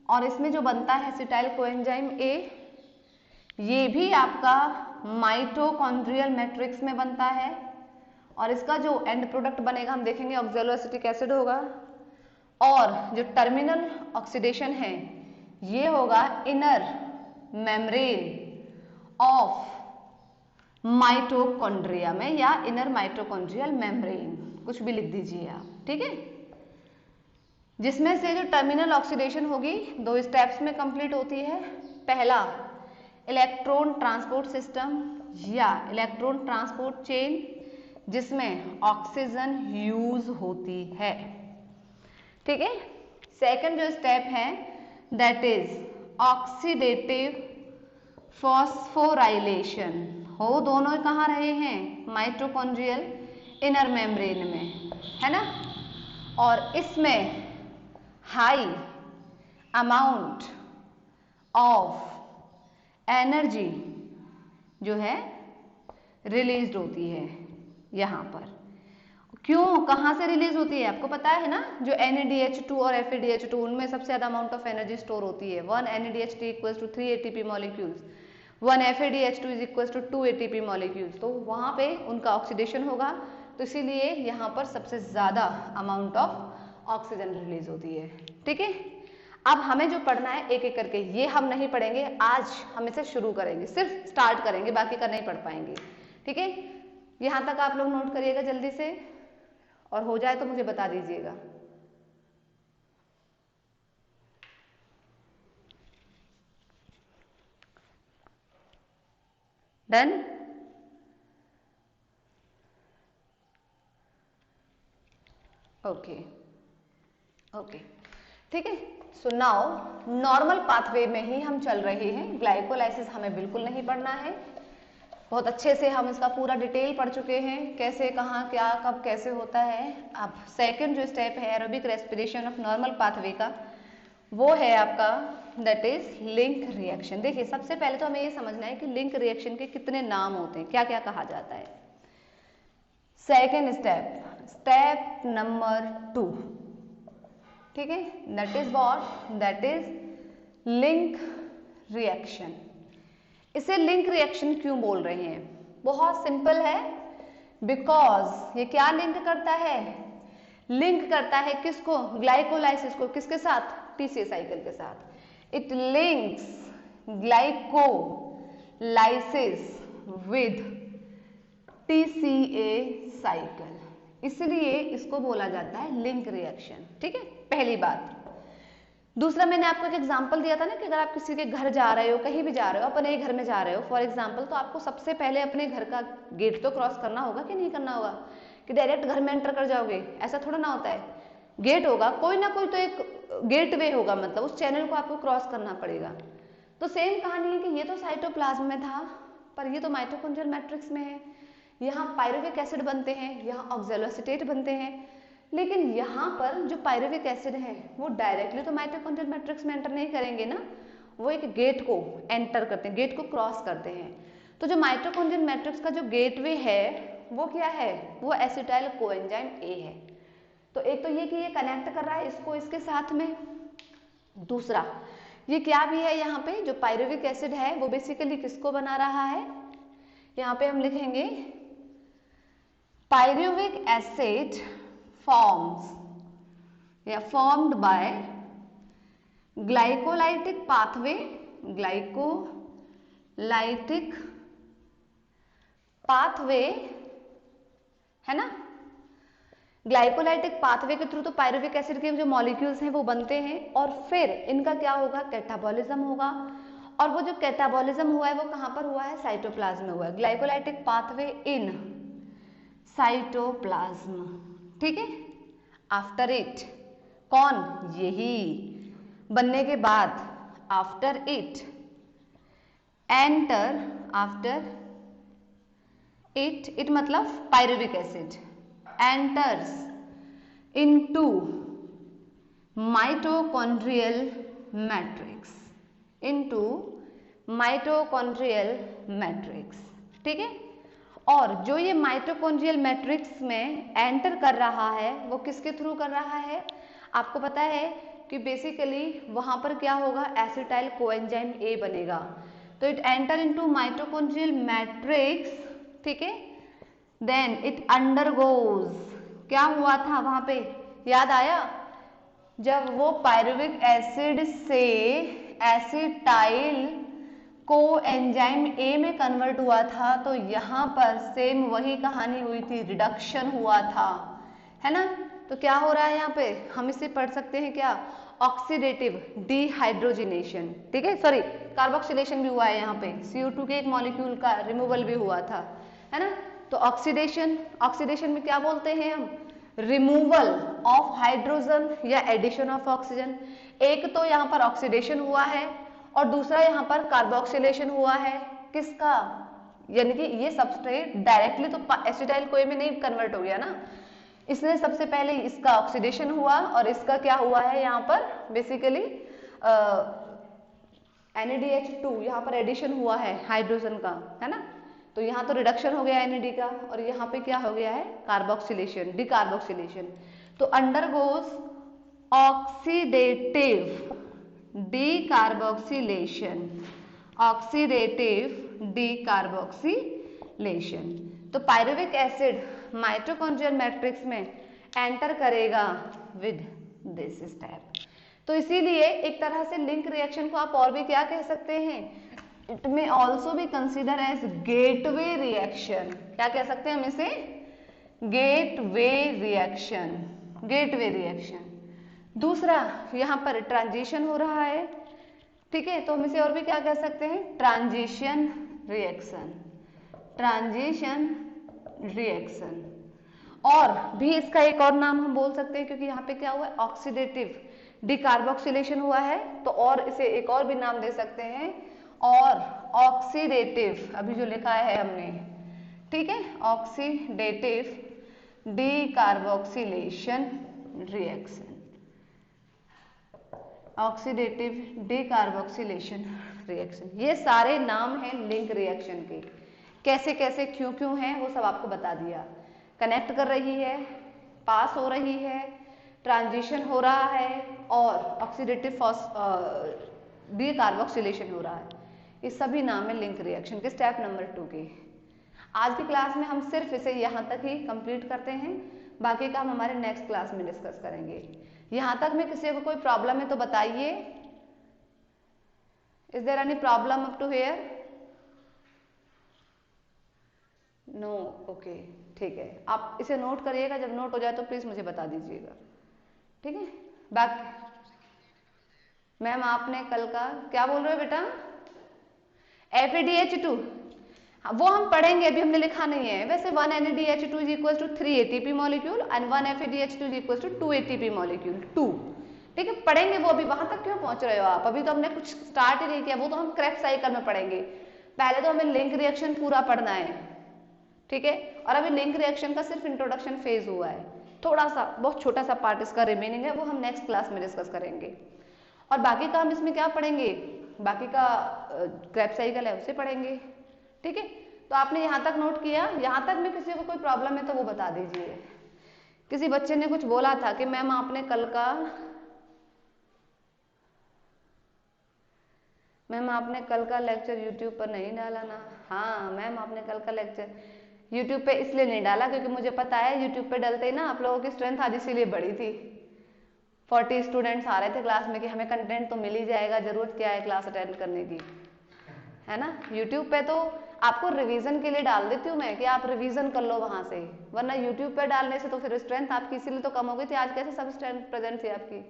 और इसमें जो बनता है एसिटाइल कोएंजाइम ए, ये भी आपका माइटोकॉन्ड्रियल मैट्रिक्स में बनता है, और इसका जो एंड प्रोडक्ट बनेगा हम देखेंगे ऑक्सैलोएसिटिक एसिड होगा, और जो टर्मिनल ऑक्सीडेशन है ये होगा इनर मेम्ब्रेन ऑफ माइटोकॉन्ड्रिया में, या इनर माइटोकॉन्ड्रियल मेम्ब्रेन, कुछ भी लिख दीजिए आप, ठीक है। जिसमें से जो टर्मिनल ऑक्सीडेशन होगी 2 स्टेप्स में कंप्लीट होती है। पहला इलेक्ट्रॉन ट्रांसपोर्ट सिस्टम या इलेक्ट्रॉन ट्रांसपोर्ट चेन, जिसमें ऑक्सीजन यूज होती है, ठीक है। सेकंड जो स्टेप है दैट इज ऑक्सीडेटिव फॉस्फोराइलेशन, हो दोनों कहाँ रहे हैं, माइटोकॉन्ड्रियल इनर मेम्ब्रेन में, है ना। और इसमें हाई अमाउंट ऑफ एनर्जी जो है रिलीज होती है यहाँ पर। क्यों, कहाँ से रिलीज होती है आपको पता है ना, जो NADH2 और FADH2 उनमें सबसे ज्यादा अमाउंट ऑफ एनर्जी स्टोर होती है। 1 NADH3 equals to 3 ATP molecules, 1 FADH2 is equals to 2 ATP molecules, तो वहां पे उनका ऑक्सीडेशन होगा, तो इसीलिए यहाँ पर सबसे ज्यादा अमाउंट ऑफ ऑक्सीजन रिलीज होती है, ठीक है। अब हमें जो पढ़ना है एक एक करके, ये हम नहीं पढ़ेंगे आज, हम इसे शुरू करेंगे, सिर्फ स्टार्ट करेंगे, बाकी का नहीं पढ़ पाएंगे, ठीक है। यहाँ तक आप लोग नोट करिएगा जल्दी से, और हो जाए तो मुझे बता दीजिएगा। डन, ओके ओके, ठीक है। सो नाउ नॉर्मल पाथवे में ही हम चल रहे हैं, ग्लाइकोलाइसिस हमें बिल्कुल नहीं पढ़ना है, बहुत अच्छे से हम इसका पूरा डिटेल पढ़ चुके हैं, कैसे कहाँ क्या कब कैसे होता है। अब सेकंड जो स्टेप है aerobic respiration of normal pathway का, वो है आपका दैट इज लिंक रिएक्शन। देखिए सबसे पहले तो हमें ये समझना है कि लिंक रिएक्शन के कितने नाम होते हैं, क्या क्या कहा जाता है। सेकेंड स्टेप, स्टेप नंबर 2, ठीक है, that is what, that is link reaction. इसे लिंक रिएक्शन क्यों बोल रहे हैं, बहुत सिंपल है। बिकॉज ये क्या लिंक करता है, लिंक करता है किसको, ग्लाइकोलाइसिस को, किसके साथ, टीसीए साइकिल के साथ। It links glycolysis with TCA cycle, इसलिए इसको बोला जाता है लिंक रिएक्शन। ठीक है, पहली बात। दूसरा, मैंने आपको एक एग्जांपल दिया था ना कि अगर आप किसी के घर जा रहे हो, कहीं भी जा रहे हो, अपने घर में जा रहे हो फॉर एग्जांपल, तो आपको सबसे पहले अपने घर का गेट तो क्रॉस करना होगा कि नहीं करना होगा, कि डायरेक्ट घर में एंटर कर जाओगे, ऐसा थोड़ा ना होता है। गेट होगा, कोई ना कोई तो एक गेट वे होगा, मतलब उस चैनल को आपको क्रॉस करना पड़ेगा। तो सेम कहानी है कि ये तो साइटोप्लाज्म में था, पर ये तो माइटोकॉन्ड्रियल मैट्रिक्स में है। यहाँ पायरुविक एसिड बनते हैं, यहाँ ऑक्सैलोएसीटेट बनते हैं, लेकिन यहाँ पर जो पायरुविक एसिड है वो डायरेक्टली तो माइटोकॉन्ड्रियल मैट्रिक्स में एंटर नहीं करेंगे ना, वो एक गेट को एंटर करते हैं, गेट को क्रॉस करते हैं। तो जो माइटोकॉन्ड्रियल मैट्रिक्स का जो गेटवे है वो क्या है, वो एसिटाइल कोएंजाइम ए है। तो एक तो ये कि ये कनेक्ट कर रहा है इसको इसके साथ में। दूसरा, ये क्या भी है, यहाँ पे जो पायरुविक एसिड है वो बेसिकली किसको बना रहा है, यहाँ पे हम लिखेंगे पायरुविक एसिड forms या formed by glycolytic pathway, glycolytic pathway है ना। ग्लाइकोलाइटिक पाथवे के थ्रू तो पायरुविक एसिड के जो मॉलिक्यूल्स हैं वो बनते हैं, और फिर इनका क्या होगा, कैटाबॉलिज्म होगा। और वो जो कैटाबॉलिज्म हुआ है वो कहाँ पर हुआ है, साइटोप्लाज्म में हुआ है। ग्लाइकोलाइटिक पाथवे इन साइटोप्लाज्म, ठीक है। आफ्टर इट, कौन, यही बनने के बाद, after it enter, after it मतलब pyruvic acid enters into mitochondrial matrix, into mitochondrial matrix, ठीक है। और जो ये माइटोकॉन्ड्रियल मैट्रिक्स में एंटर कर रहा है वो किसके थ्रू कर रहा है, आपको पता है कि बेसिकली वहां पर क्या होगा, एसिटाइल कोएंजाइम ए बनेगा। तो it enter into mitochondrial matrix, ठीक है। देन इट अंडरगोज, क्या हुआ था वहां पे, याद आया, जब वो पायरुविक एसिड से एसिटाइल कोएंजाइम ए में कन्वर्ट हुआ था, तो यहाँ पर सेम वही कहानी हुई थी, रिडक्शन हुआ था, है ना। तो क्या हो रहा है यहाँ पे, हम इसे पढ़ सकते हैं क्या, ऑक्सीडेटिव डिहाइड्रोजिनेशन, ठीक है, सॉरी कार्बोक्सिलेशन भी हुआ है यहाँ पे, CO2 के एक मॉलिक्यूल का रिमूवल भी हुआ था, है ना। तो ऑक्सीडेशन, ऑक्सीडेशन में क्या बोलते हैं हम, रिमूवल ऑफ हाइड्रोजन या एडिशन ऑफ ऑक्सीजन। एक तो यहाँ पर ऑक्सीडेशन हुआ है और दूसरा यहाँ पर कार्बोक्सिलेशन हुआ है, किसका, यानी कि ये सबस्ट्रेट डायरेक्टली तो एसिटाइल कोए में नहीं कन्वर्ट हो गया ना, इसने सबसे पहले इसका ऑक्सीडेशन हुआ और इसका क्या हुआ है यहाँ पर बेसिकली NADH2 यहाँ पर एडिशन हुआ है हाइड्रोजन का, है ना। तो यहाँ तो रिडक्शन हो गया NAD का, और यहाँ पे क्या हो गया है, कार्बोक्सिलेशन, डिकार्बोक्सिलेशन। तो undergoes oxidative decarboxylation, oxidative decarboxylation. तो पायरुविक एसिड माइटोकॉन्ड्रियल मैट्रिक्स में एंटर करेगा विद दिस स्टेप। तो इसीलिए एक तरह से लिंक रिएक्शन को आप और भी क्या कह सकते हैं, it may also be consider as gateway reaction. क्या कह सकते हैं हम इसे, गेटवे रिएक्शन, गेटवे रिएक्शन। दूसरा, यहाँ पर ट्रांजिशन हो रहा है, ठीक है, तो हम इसे और भी क्या कह सकते हैं, ट्रांजिशन रिएक्शन, ट्रांजिशन रिएक्शन। और भी इसका एक और नाम हम बोल सकते हैं, क्योंकि यहाँ पे क्या हुआ है, ऑक्सीडेटिव डिकार्बोक्सिलेशन हुआ है, तो और इसे एक और भी नाम दे सकते हैं, और ऑक्सीडेटिव, अभी जो लिखा है हमने, ठीक है, oxidative decarboxylation reaction, oxidative decarboxylation reaction. ये सारे नाम हैं लिंक रिएक्शन के, कैसे कैसे क्यों क्यों हैं वो सब आपको बता दिया। कनेक्ट कर रही है, पास हो रही है, ट्रांजिशन हो रहा है, और ऑक्सीडेटिव डिकार्बोक्सिलेशन हो रहा है, ये सभी नाम है लिंक रिएक्शन के स्टेप नंबर 2 के। आज की क्लास में हम सिर्फ इसे यहाँ तक ही कंप्लीट करते हैं, बाकी का हम हमारे नेक्स्ट क्लास में डिस्कस करेंगे। यहाँ तक में किसी को कोई प्रॉब्लम है तो बताइए। Is there any problem up to here? No, okay, ठीक है। आप इसे नोट करिएगा, जब नोट हो जाए तो प्लीज मुझे बता दीजिएगा, ठीक है। बाकी मैम आपने कल का क्या बोल रहे हो बेटा? FeDH2 वो हम पढ़ेंगे, अभी हमने लिखा नहीं है। वैसे 1 NaDH2 is equal to 3 ATP molecule and 1 FeDH2 is equal to 2 ATP molecule 2, ठीक है, पढ़ेंगे वो। अभी वहां तक क्यों पहुंच रहे हो आप? अभी तो हमने कुछ स्टार्ट ही नहीं किया, वो तो हम क्रेब्स साइकिल में पढ़ेंगे। पहले तो हमें लिंक रिएक्शन पूरा पढ़ना है, ठीक है। और अभी लिंक रिएक्शन का सिर्फ इंट्रोडक्शन फेज हुआ है, थोड़ा सा बहुत छोटा सा पार्ट इसका रिमेनिंग है, वो हम नेक्स्ट क्लास में डिस्कस करेंगे। और बाकी का हम इसमें क्या पढ़ेंगे? बाकी का क्रेब्स साइकिल है उसे पढ़ेंगे, ठीक है। तो आपने यहाँ तक नोट किया? यहाँ तक में किसी को कोई प्रॉब्लम है तो वो बता दीजिए। किसी बच्चे ने कुछ बोला था कि मैम आपने कल का लेक्चर यूट्यूब पर नहीं डाला ना? हाँ मैम, आपने कल का लेक्चर यूट्यूब पे इसलिए नहीं डाला क्योंकि मुझे पता है यूट्यूब पे डलते ही ना आप लोगों की स्ट्रेंथ आज इसीलिए बढ़ी थी। 40 स्टूडेंट्स आ रहे थे क्लास में कि हमें कंटेंट तो मिल ही जाएगा, जरूरत क्या है क्लास अटेंड करने की, है ना। यूट्यूब पे तो आपको रिवीजन के लिए डाल देती हूँ मैं कि आप रिवीजन कर लो वहां से, वरना यूट्यूब पे डालने से तो फिर स्ट्रेंथ आपकी इसीलिए तो कम हो गई थी। आज कैसे सब स्ट्रेंथ प्रेजेंट थी आपकी,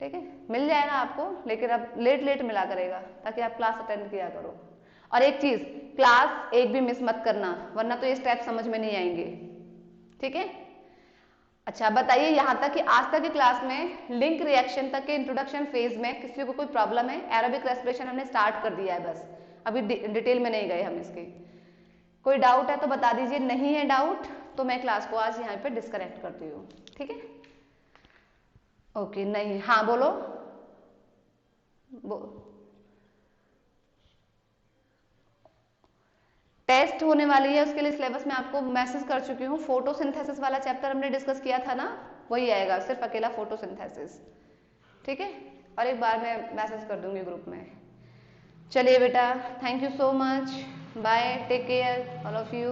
ठीक है। मिल जाएगा आपको, लेकिन अब लेट लेट मिला करेगा ताकि आप क्लास अटेंड किया करो। और एक चीज, क्लास एक भी मिस मत करना, वरना तो ये स्टेप समझ में नहीं आएंगे, ठीक है। अच्छा बताइए, यहाँ तक कि आज तक की क्लास में लिंक रिएक्शन तक के इंट्रोडक्शन फेज में किसी को कोई प्रॉब्लम है? एरोबिक रेस्पिरेशन हमने स्टार्ट कर दिया है, बस अभी डिटेल में नहीं गए हम इसके। कोई डाउट है तो बता दीजिए, नहीं है डाउट तो मैं क्लास को आज यहाँ पे डिस्कनेक्ट करती हूँ, ठीक है। ओके, नहीं, हाँ बोलो। टेस्ट होने वाली है, उसके लिए सिलेबस में आपको मैसेज कर चुकी हूँ। फोटोसिंथेसिस वाला चैप्टर हमने डिस्कस किया था ना, वही आएगा, सिर्फ अकेला फोटोसिंथेसिस, ठीक है। और एक बार मैं मैसेज कर दूंगी ग्रुप में। चलिए बेटा, thank you so much, bye, take care all of you.